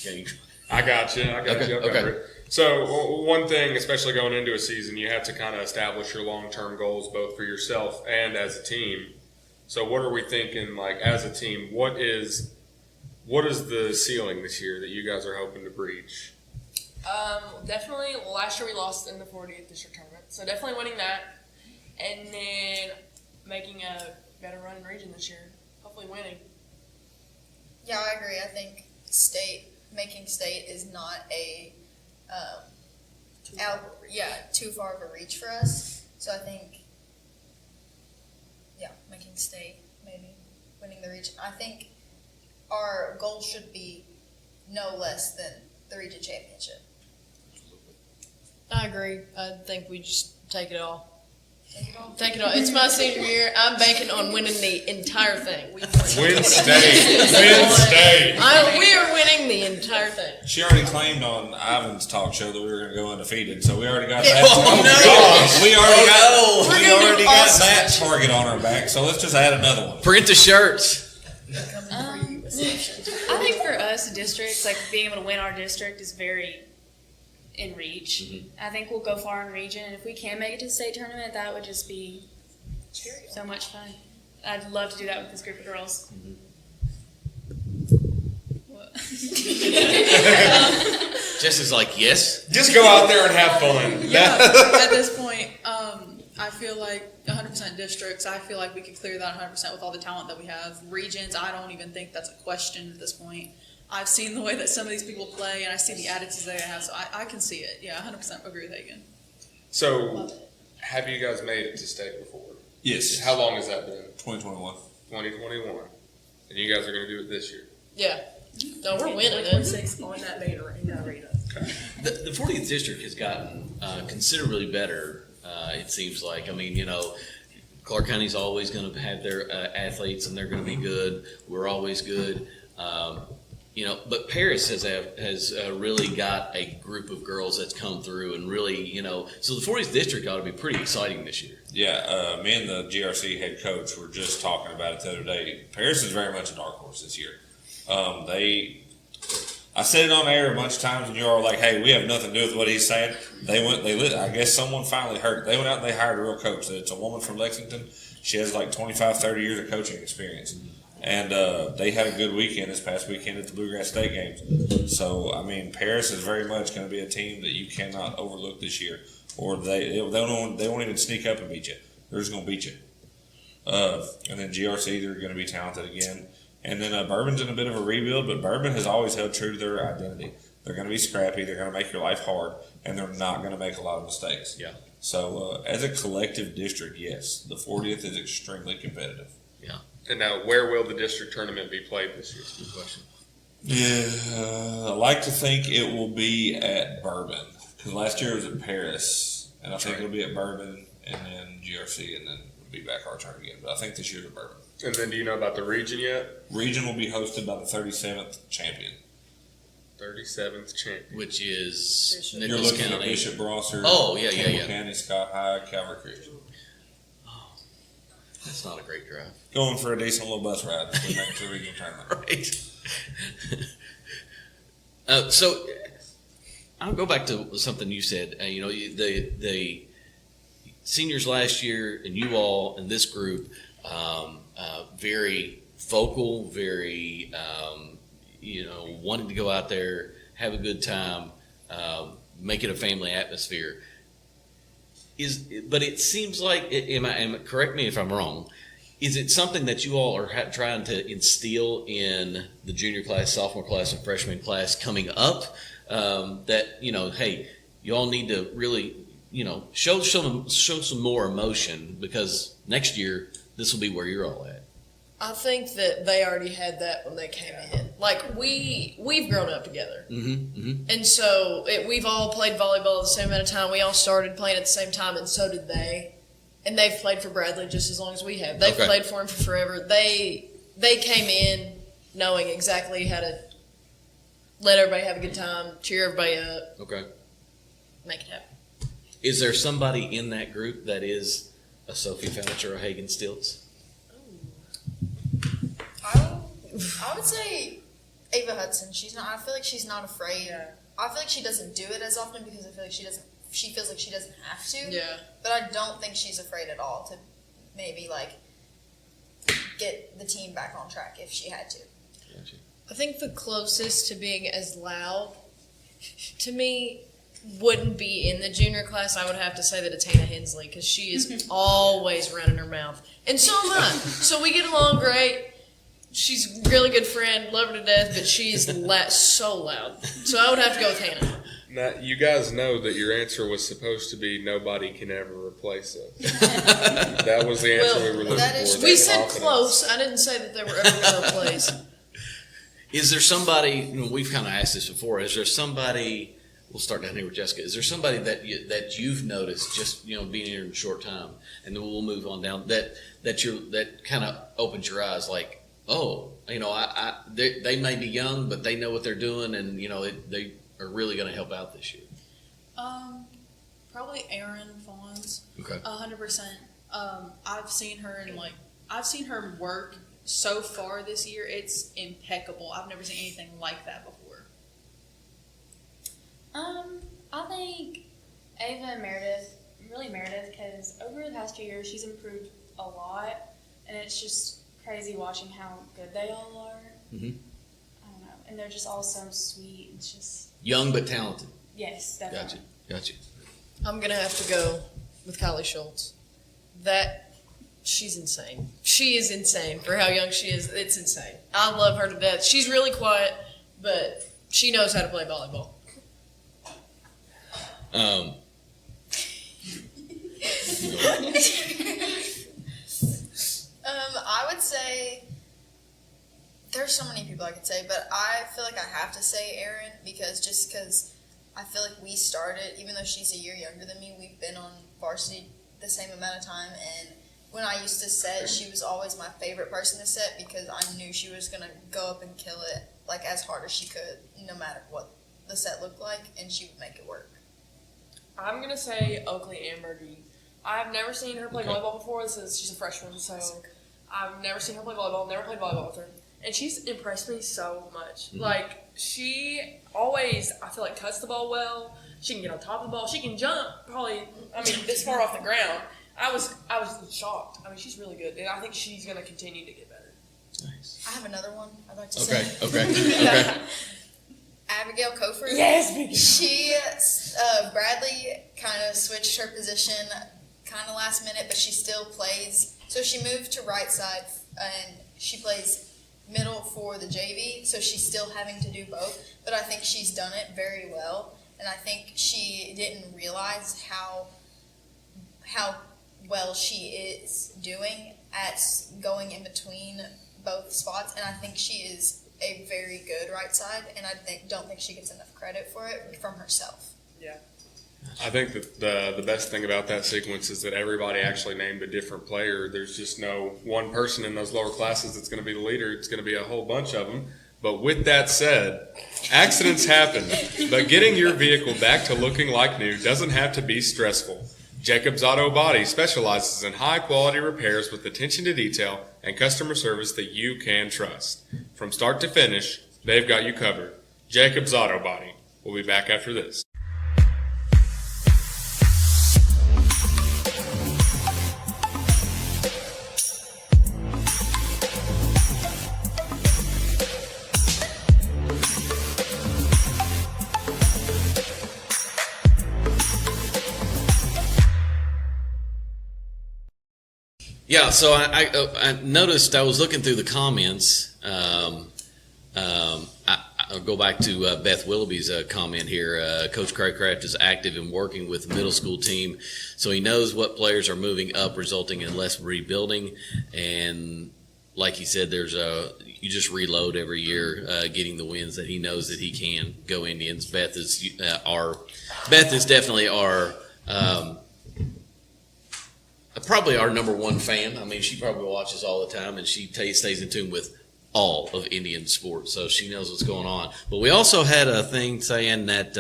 B: Okay.
C: I got you.
B: Okay.
C: So one thing, especially going into a season, you have to kind of establish your long-term goals, both for yourself and as a team. So what are we thinking, as a team? What is the ceiling this year that you guys are hoping to breach?
I: Definitely. Last year we lost in the 40th district tournament, so definitely winning that, and then making a better run in region this year. Hopefully winning.
K: Yeah, I agree. I think making state is not too far of a reach for us. So I think, making state, maybe winning the region. I think our goal should be no less than the region championship.
N: I agree. I think we just take it all. Take it all. It's my senior year. I'm banking on winning the entire thing.
C: Win state. Win state.
N: We are winning the entire thing.
J: She already claimed on Ivan's talk show that we were going to go undefeated, so we already got that. We already got that target on our back. So let's just add another one.
B: Print the shirts.
L: I think for us, districts, like being able to win our district is very in reach. I think we'll go far in region, and if we can make it to the state tournament, that would just be so much fun. I'd love to do that with this group of girls.
B: Jess is like, yes.
C: Just go out there and have fun.
T: Yeah, at this point, I feel like 100% districts. I feel like we could clear that 100% with all the talent that we have. Regions, I don't even think that's a question at this point. I've seen the way that some of these people play, and I see the attitudes they have, so I can see it. Yeah, 100% agree with Hagan.
C: So, have you guys made it to state before?
J: Yes.
C: How long has that been?
J: 2021.
C: 2021. And you guys are going to do it this year?
N: Yeah. No, we're winning it.
T: On that banner in Arena.
B: The 40th district has gotten considerably better, it seems like. I mean, you know, Clark County's always going to have their athletes, and they're going to be good. We're always good. You know, but Paris has really got a group of girls that's come through and really, you know, so the 40th district ought to be pretty exciting this year.
J: Yeah, me and the GRC head coach were just talking about it the other day. Paris is very much a dark horse this year. I said it on air a bunch of times, and you all were like, "Hey, we have nothing to do with what he's saying." I guess someone finally heard it. They went out and they hired a real coach. It's a woman from Lexington. She has like 25, 30 years of coaching experience. And they had a good weekend this past weekend at the Bluegrass State games. So, I mean, Paris is very much going to be a team that you cannot overlook this year. Or they won't even sneak up and beat you. They're just going to beat you. And then GRC, they're going to be talented again. And then Bourbon's in a bit of a rebuild, but Bourbon has always held true to their identity. They're going to be scrappy. They're going to make your life hard. And they're not going to make a lot of mistakes.
B: Yeah.
J: So, as a collective district, yes, the 40th is extremely competitive.
B: Yeah.
C: And now, where will the district tournament be played this year? Good question.
J: Yeah, I like to think it will be at Bourbon, because last year it was at Paris, and I think it'll be at Bourbon, and then GRC, and then it'll be back our turn again. But I think this year's at Bourbon.
C: And then, do you know about the region yet?
J: Region will be hosted by the 37th champion.
C: 37th champion.
B: Which is
J: You're
B: Nicholas
J: looking
B: County.
J: at Bishop Brosser,
B: Campbell
J: County, Scott High, Calvary Creek.
B: That's not a great drive.
J: Going for a decent little bus ride if we make it to the regional tournament.
B: Right. So I'll go back to something you said. You know, the seniors last year and you all in this group, very vocal, very, you know, wanting to go out there, have a good time, make it a family atmosphere. But it seems like, correct me if I'm wrong, is it something that you all are trying to instill in the junior class, sophomore class, and freshman class coming up? That, you know, hey, you all need to really, you know, show some more emotion, because next year this will be where you're all at.
N: I think that they already had that when they came in. Like, we've grown up together. And so we've all played volleyball at the same amount of time. We all started playing at the same time, and so did they. And they've played for Bradley just as long as we have. They've played for him for forever. They came in knowing exactly how to let everybody have a good time, cheer everybody up.
B: Okay.
N: Make it happen.
B: Is there somebody in that group that is a Sophie Fouch or a Hagan Stilz?
K: I would say Ava Hudson. I feel like she's not afraid. I feel like she doesn't do it as often because I feel like she feels like she doesn't have to.
N: Yeah.
K: But I don't think she's afraid at all to maybe like get the team back on track if she had to.
N: I think the closest to being as loud to me wouldn't be in the junior class. I would have to say that it's Hannah Hensley, because she is always running her mouth. And so am I. So we get along great. She's a really good friend, love her to death, but she's so loud. So I would have to go with Hannah.
C: Now, you guys know that your answer was supposed to be nobody can ever replace us. That was the answer we were looking for.
N: We said close. I didn't say that they were ever going to replace.
B: Is there somebody, we've kind of asked this before, is there somebody we'll start down here with Jessica. Is there somebody that you've noticed just being here in a short time, and then we'll move on down that kind of opens your eyes, like, oh, they may be young, but they know what they're doing, and they are really going to help out this year.
T: Probably Erin Fawns.
B: Okay.
T: 100%. I've seen her work so far this year. It's impeccable. I've never seen anything like that before.
L: I think Ava and Meredith, because over the past 2 years she's improved a lot, and it's just crazy watching how good they all are.
B: Mm-hmm.
L: I don't know, and they're just all so sweet. It's just
B: young but talented.
L: Yes, definitely.
B: Gotcha.
N: I'm gonna have to go with Kylie Schultz. She's insane. She is insane for how young she is. It's insane. I love her to death. She's really quiet, but she knows how to play volleyball.
K: I would say there's so many people I could say, but I feel like I have to say Erin because I feel like we started, even though she's a year younger than me, we've been on varsity the same amount of time, and when I used to set, she was always my favorite person to set because I knew she was going to go up and kill it like as hard as she could, no matter what the set looked like, and she would make it work.
N: I'm going to say Oakley Ambergy. I've never seen her play volleyball before. She's a freshman, so I've never seen her play volleyball, never played volleyball with her. And she's impressed me so much.
B: Mm-hmm.
N: Like, she always, I feel like, cuts the ball well. She can get on top of the ball. She can jump probably, this far off the ground. I was shocked. She's really good, and I think she's going to continue to get better.
B: Nice.
K: I have another one I'd like to say.
B: Okay.
K: Abigail Cofer.
N: Yes, Biggie.
K: She, Bradley kind of switched her position kind of last minute, but she still plays. So she moved to right side, and she plays middle for the JV, so she's still having to do both. But I think she's done it very well, and I think she didn't realize how well she is doing at going in between both spots, and I think she is a very good right side, and I don't think she gets enough credit for it from herself.
N: Yeah.
C: I think that the best thing about that sequence is that everybody actually named a different player. There's just no one person in those lower classes that's going to be the leader. It's going to be a whole bunch of them. But with that said, accidents happen, but getting your vehicle back to looking like new doesn't have to be stressful. Jacobs Auto Body specializes in high-quality repairs with attention to detail and customer service that you can trust. From start to finish, they've got you covered. Jacobs Auto Body. We'll be back after this.
B: Yeah, so I noticed, I was looking through the comments. I'll go back to Beth Willoughby's comment here. Coach Craycraft is active in working with the middle school team, so he knows what players are moving up, resulting in less rebuilding. And like he said, you just reload every year, getting the wins that he knows that he can. Go Indians. Beth is definitely our. Probably our number one fan. She probably watches all the time, and she stays in tune with all of Indian sports, so she knows what's going on. But we also had a thing saying that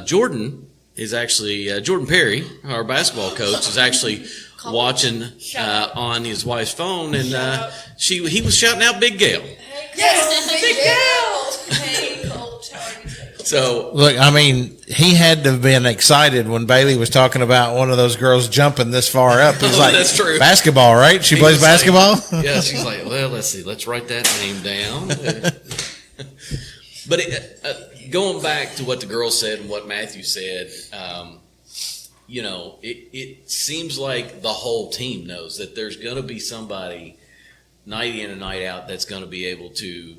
B: Jordan Perry, our basketball coach, is actually watching on his wife's phone, and he was shouting out Big Gail.
N: Yes, Big Gail! Hey, Coach, how are you today?
B: So
D: look, he had to have been excited when Baylee was talking about one of those girls jumping this far up. He's like,
B: that's true.
D: Basketball, right? She plays basketball?
B: Like, yeah, she's like, well, let's see. Let's write that name down. But going back to what the girls said and what Matthew said, it seems like the whole team knows that there's going to be somebody night in and night out that's going to be able to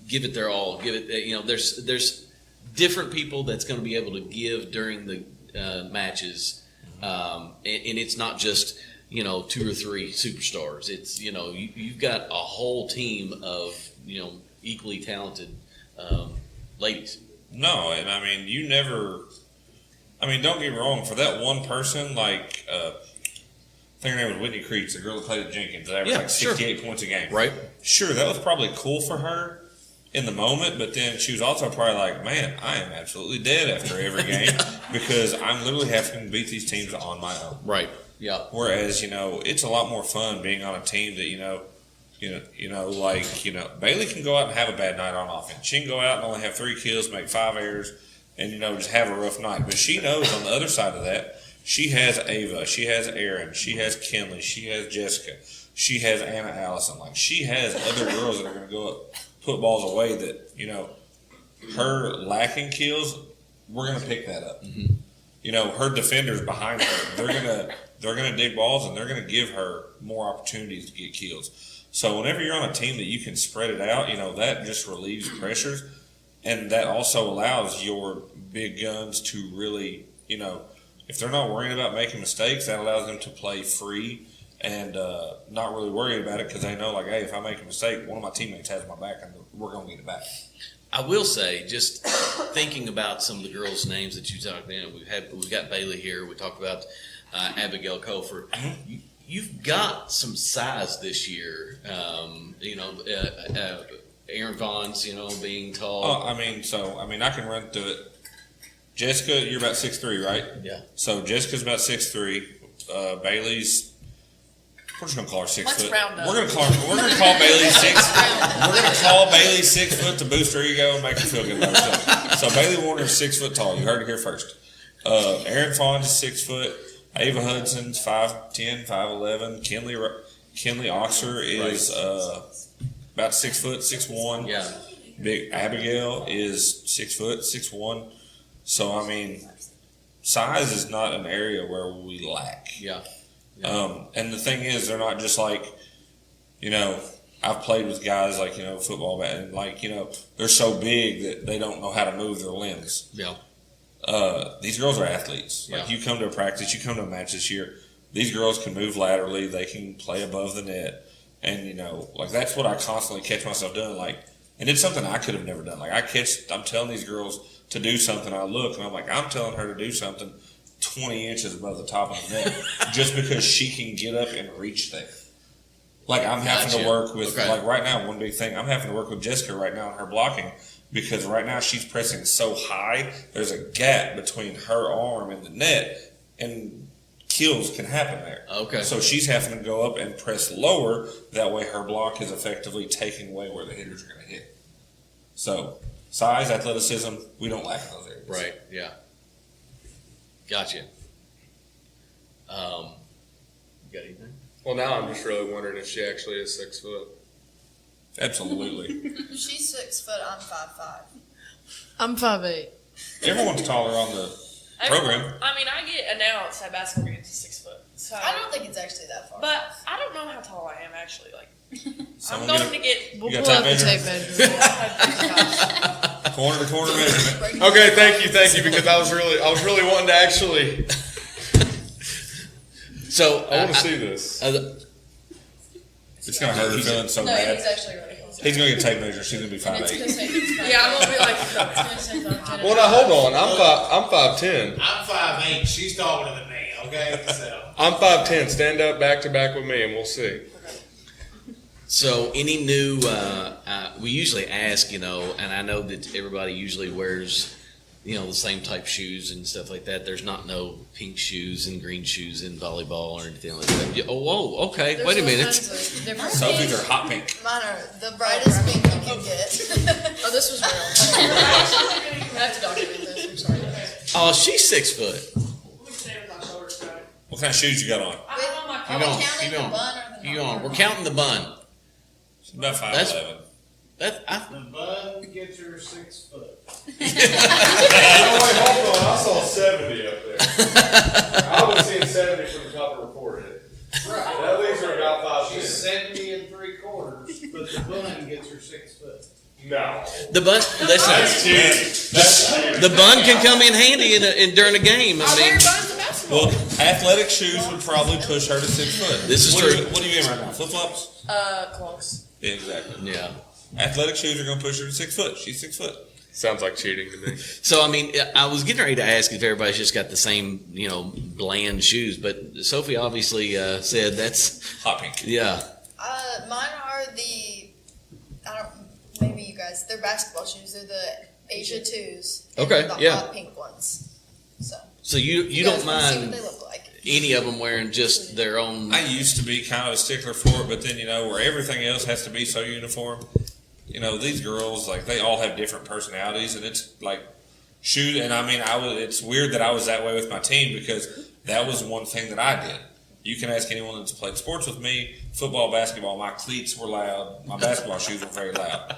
B: give it their all. There's different people that's going to be able to give during the matches, and it's not just 2 or 3 superstars. It's you've got a whole team of equally talented ladies.
J: No, and I mean, you never. I mean, don't get me wrong. For that one person, like I think her name was Whitney Creech, the girl that played at Jenkins, that averaged like 68 points a game.
B: Right.
J: Sure, that was probably cool for her in the moment, but then she was also probably like, man, I am absolutely dead after every game because I'm literally having to beat these teams on my own.
B: Right. Yeah.
J: Whereas, it's a lot more fun being on a team that, Baylee can go out and have a bad night on offense. She can go out and only have 3 kills, make 5 errors, and, just have a rough night. But she knows on the other side of that, she has Ava, she has Erin, she has Kinley, she has Jessica, she has Anna Allison. Like, she has other girls that are going to go up, put balls away that, her lacking kills, we're going to pick that up.
B: Mm-hmm.
J: Her defenders behind her, they're going to dig balls and they're going to give her more opportunities to get kills. So whenever you're on a team that you can spread it out, that just relieves pressures. And that also allows your big guns to really, if they're not worrying about making mistakes, that allows them to play free and not really worry about it because they know, like, hey, if I make a mistake, one of my teammates has my back and we're going to get it back.
B: I will say, just thinking about some of the girls' names that you talked about, we've got Baylee here. We talked about Abigail Cofer. You've got some size this year. Aaron Vaughn's, being tall.
J: I can run through it. Jessica, you're about 6'3", right?
B: Yeah.
J: So Jessica's about 6'3". Bailey's, we're just gonna call her 6 foot. We're gonna call Bailey 6. We're gonna call Bailey 6 foot to boost her ego and make her feel good about herself. So Baylee Warner is 6 foot tall. You heard it here first. Aaron Fawn is 6 foot. Ava Hudson's 5'10", 5'11". Kinley Oxer is about 6 foot, 6'1".
B: Yeah.
J: Big Abigail is 6 foot, 6'1". So size is not an area where we lack.
B: Yeah.
J: And the thing is, they're not just like, I've played with guys like, football, and like, they're so big that they don't know how to move their limbs.
B: Yeah.
J: These girls are athletes. Like, you come to a practice, you come to a match this year, these girls can move laterally, they can play above the net. And, that's what I constantly catch myself doing. Like, and it's something I could have never done. Like, I'm telling these girls to do something, I look, and I'm like, I'm telling her to do something 20 inches above the top of the net just because she can get up and reach there. Like, I'm having to work with, like, right now, one big thing, I'm having to work with Jessica right now on her blocking because right now she's pressing so high, there's a gap between her arm and the net, and kills can happen there.
B: Okay.
J: So she's having to go up and press lower, that way her block is effectively taking away where the hitters are going to hit. So, size, athleticism, we don't lack in those areas.
B: Right, yeah. Gotcha. You got anything?
C: Well, now I'm just really wondering if she actually is 6 foot.
J: Absolutely.
K: She's 6 foot. I'm 5'5".
N: I'm 5'8".
J: Everyone's taller on the program.
I: I get announced at basketball games to 6 foot. So
K: I don't think it's actually that far.
I: But I don't know how tall I am actually. Like, I'm
J: Someone
I: going to get.
J: We'll pull out the tape measure. Corner to corner measurement.
C: Okay, thank you, because I was really wanting to actually.
B: So
C: I want to see this.
J: It's gonna hurt her feeling so bad.
K: He's actually ready.
J: He's gonna get tape measure. She's gonna be 5'8".
I: Yeah, I won't be like.
C: Well, now hold on. I'm 5'10".
D: I'm 5'8". She's taller than me. Okay, so
C: I'm 5'10". Stand up back to back with me, and we'll see.
B: So, any new? We usually ask, and I know that everybody usually wears, the same type shoes and stuff like that. There's not no pink shoes and green shoes in volleyball or anything like that. Oh, whoa, okay.
K: There's
B: wait a minute.
J: Sophie's are hot pink.
K: Mine are the brightest pink you can get.
N: Oh, this was real. I have to document this. I'm sorry.
B: Oh, she's 6 foot.
J: What kind of shoes you got on?
B: Keep going. We're counting the bun.
J: She's about 5'11".
D: the bun gets her 6 foot.
C: Wait, hold on. I saw 70 up there. I was seeing 70 from the top of the report.
D: Right.
C: That leaves her about 5'10".
D: She's 70 3/4, but the bun gets her 6 foot.
C: No.
B: The bun. Listen. The bun can come in handy during a game.
J: Well, athletic shoes would probably push her to 6 foot.
B: This is true.
J: What are you in right now? Flip flops?
I: Close.
J: Yeah, exactly.
B: Yeah.
J: Athletic shoes are going to push her to 6 foot. She's 6 foot.
C: Sounds like cheating to me.
B: So, I mean, I was getting ready to ask if everybody's just got the same, bland shoes, but Sophie obviously said that's
J: hot pink.
B: Yeah.
K: Mine are maybe you guys, they're basketball shoes. They're the Asia 2s. And
B: Okay,
K: they're the
B: yeah.
K: hot pink ones.
B: So you
K: guys
B: don't
K: wanna see
B: mind
K: what they look like.
B: any of them wearing just their own.
J: I used to be kind of a stickler for it, but then where everything else has to be so uniform. These girls, like, they all have different personalities, and it's like shoot. And I mean, it's weird that I was that way with my team because that was one thing that I did. You can ask anyone that's played sports with me, football, basketball. My cleats were loud. My basketball shoes were very loud.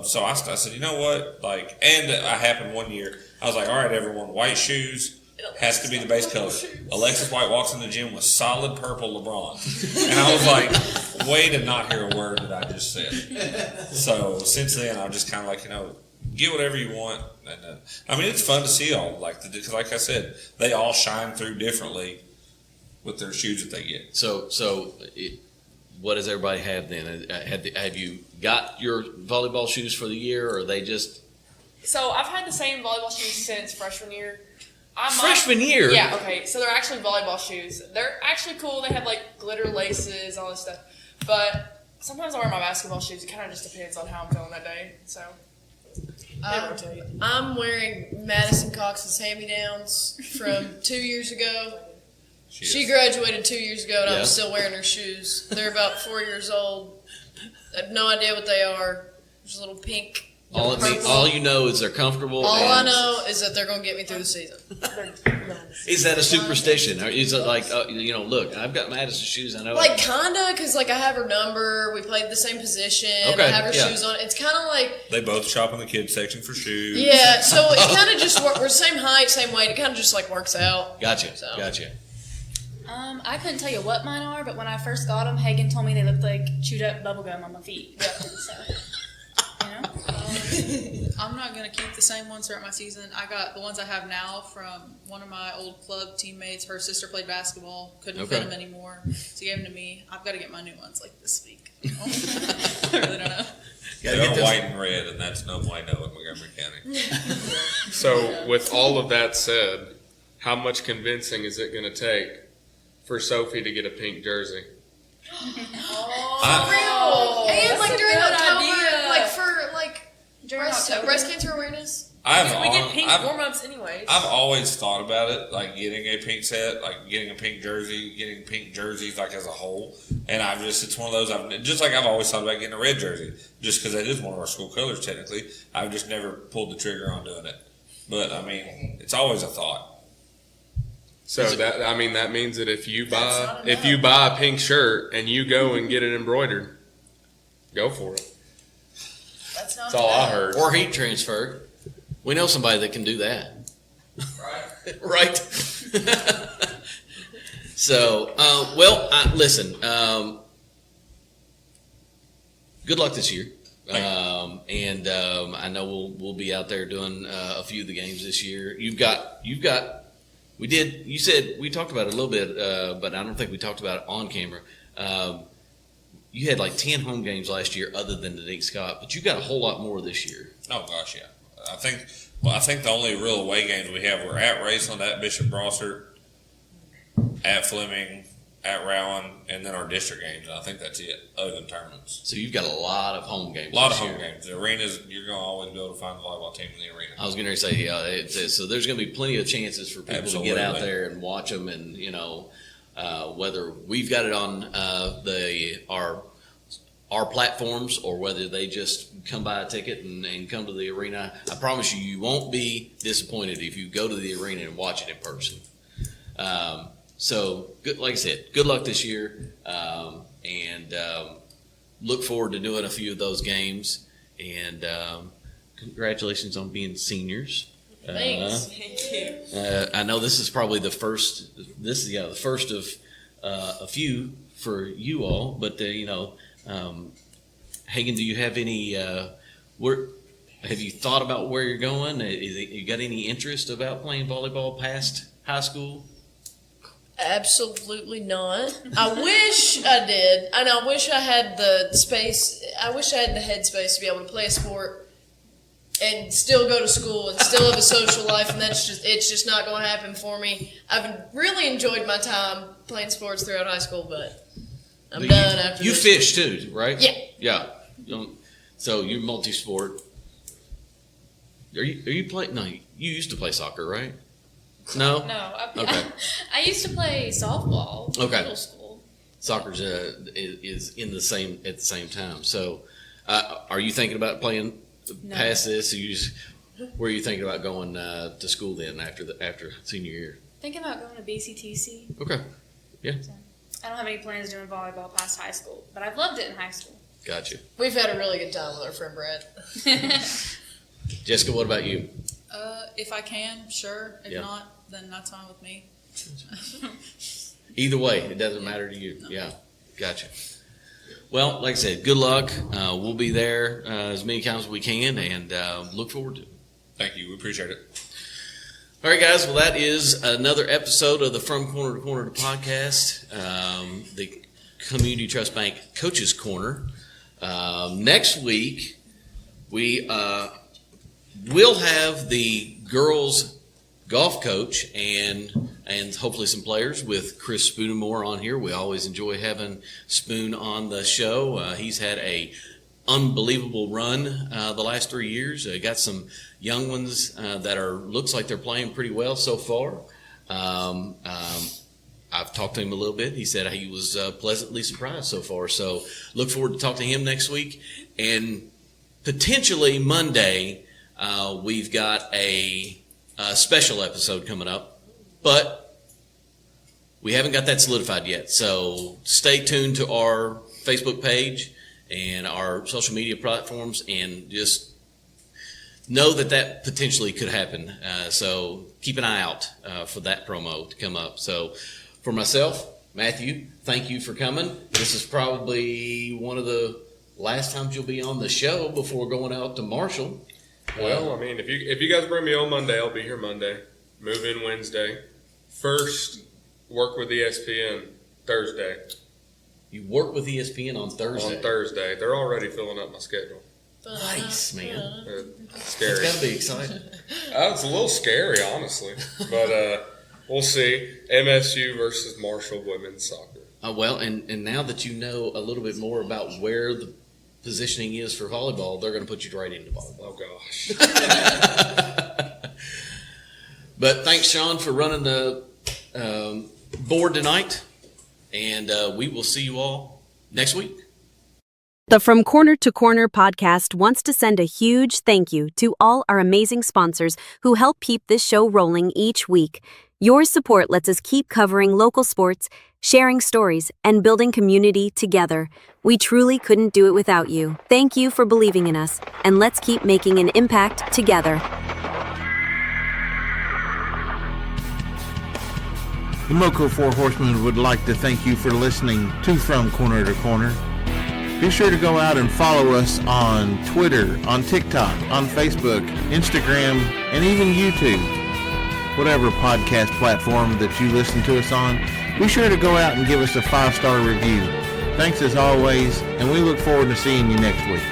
J: So I said, you know what? And I happened one year. I was like, all right, everyone, white shoes has to be the base color. Alexis White walks in the gym with solid purple LeBron. And I was like, way to not hear a word that I just said. So since then, I'm just kind of like, get whatever you want. And I mean, it's fun to see all, because like I said, they all shine through differently with their shoes that they get.
B: What does everybody have then? Have you got your volleyball shoes for the year, or are they just?
I: So I've had the same volleyball shoes since freshman year.
B: Freshman year?
I: Yeah, okay. So they're actually volleyball shoes. They're actually cool. They have glitter laces, all this stuff. But sometimes I wear my basketball shoes. It kind of just depends on how I'm feeling that day. So they rotate.
N: I'm wearing Madison Cox's hand-me-downs from 2 years ago. She graduated 2 years ago, and I'm still wearing her shoes. They're about 4 years old. I have no idea what they are. There's a little pink.
B: All you know is they're comfortable.
N: All I know is that they're going to get me through the season.
B: Is that a superstition? Or is it look, I've got Madison's shoes. I know.
N: Kinda, because I have her number. We played the same position.
B: Okay,
N: I have her shoes on. It's kind of like.
J: They both shop in the kids section for shoes.
N: Yeah, so it kind of just we're the same height, same weight. It kind of just works out.
B: Gotcha.
L: I couldn't tell you what mine are, but when I first got them, Hagan told me they looked like chewed up bubble gum on my feet. So,
T: I'm not going to keep the same ones throughout my season. I got the ones I have now from one of my old club teammates. Her sister played basketball, couldn't fit them anymore, so gave them to me. I've got to get my new ones this week. I really don't know.
J: They're white and red, and that's no bueno in Montgomery County.
C: So, with all of that said, how much convincing is it going to take for Sophie to get a pink jersey?
N: And during October,
I: for
N: breast cancer awareness.
I: We get pink warm-ups anyways.
J: I've always thought about it, getting a pink set, getting a pink jersey, getting pink jerseys, as a whole. And it's one of those, I've always thought about getting a red jersey, just because that is one of our school colors, technically. I've just never pulled the trigger on doing it. But, it's always a thought.
C: So that means that if you buy a pink shirt and you go and get it embroidered, go for it. That's all I heard.
B: Or heat transfer. We know somebody that can do that. Right. So, listen. Good luck this year. I know we'll be out there doing a few of the games this year. You said we talked about it a little bit, but I don't think we talked about it on camera. You had 10 home games last year other than the Nick Scott, but you got a whole lot more this year.
J: Oh, gosh, yeah. I think the only real away games we have were at Raceland, at Bishop Brossart, at Fleming, at Rowan, and then our district games. And I think that's it, other than tournaments.
B: So you've got a lot of home games.
J: A lot of home games. The arenas, you're going to always be able to find the volleyball team in the arena.
B: I was going to say, so there's going to be plenty of chances for people to get out there and watch them, and whether we've got it on our platforms or whether they just come buy a ticket and come to the arena. I promise you won't be disappointed if you go to the arena and watch it in person. So, good, like I said, good luck this year, and look forward to doing a few of those games. And congratulations on being seniors.
N: Thanks. Thank you.
B: I know this is probably the first. This is the first of a few for you all. But Hagan, do you have any? Have you thought about where you're going? You got any interest about playing volleyball past high school?
N: Absolutely not. I wish I did, and I wish I had the space. I wish I had the headspace to be able to play a sport and still go to school and still have a social life, and it's just not going to happen for me. I've really enjoyed my time playing sports throughout high school, but I'm done after
B: You
N: this.
B: fish too, right?
N: Yeah.
B: Yeah. So you're multi-sport. Are you playing? No, you used to play soccer, right? No.
U: No.
B: Okay.
U: I used to play softball in
B: Okay.
U: middle school.
B: Soccer's is in the same at the same time. So, are you thinking about playing past this? Where are you thinking about going to school then after senior year?
U: Thinking about going to BCTC.
B: Okay. Yeah.
U: So, I don't have any plans of doing volleyball past high school, but I've loved it in high school.
B: Gotcha.
N: We've had a really good time with our friend Brad.
B: Jessica, what about you?
T: If I can, sure. If
B: Yeah.
T: not, then that's fine with me.
B: Either way, it doesn't matter to you. Yeah, gotcha. Well, like I said, good luck. We'll be there as many times as we can, and look forward to it.
C: Thank you. We appreciate it.
B: All right, guys. Well, that is another episode of the From Corner to Corner podcast, the Community Trust Bank Coaches Corner. Next week, we will have the girls golf coach and hopefully some players with Chris Spoonamore on here. We always enjoy having Spoon on the show. He's had a unbelievable run the last 3 years. Got some young ones that looks like they're playing pretty well so far. I've talked to him a little bit. He said he was pleasantly surprised so far. So look forward to talking to him next week. And potentially Monday, we've got a special episode coming up, but we haven't got that solidified yet. So stay tuned to our Facebook page and our social media platforms, and just know that potentially could happen. So keep an eye out for that promo to come up. So for myself, Matthew, thank you for coming. This is probably one of the last times you'll be on the show before going out to Marshall.
C: Well, I mean, if you guys bring me on Monday, I'll be here Monday. Move in Wednesday. First, work with ESPN Thursday.
B: You work with ESPN on Thursday?
C: On Thursday. They're already filling up my schedule.
B: Nice, man.
C: Scary.
B: That's got to be exciting.
C: It's a little scary, honestly. But we'll see. MSU versus Marshall women's soccer.
B: Well, and now that you know a little bit more about where the positioning is for volleyball, they're going to put you right into volleyball.
C: Oh, gosh.
B: But thanks, Sean, for running the board tonight. And we will see you all next week.
V: The From Corner to Corner podcast wants to send a huge thank you to all our amazing sponsors who help keep this show rolling each week. Your support lets us keep covering local sports, sharing stories, and building community together. We truly couldn't do it without you. Thank you for believing in us, and let's keep making an impact together.
D: The Moco Four Horsemen would like to thank you for listening to From Corner to Corner. Be sure to go out and follow us on Twitter, on TikTok, on Facebook, Instagram, and even YouTube. Whatever podcast platform that you listen to us on, be sure to go out and give us a 5-star review. Thanks as always, and we look forward to seeing you next week.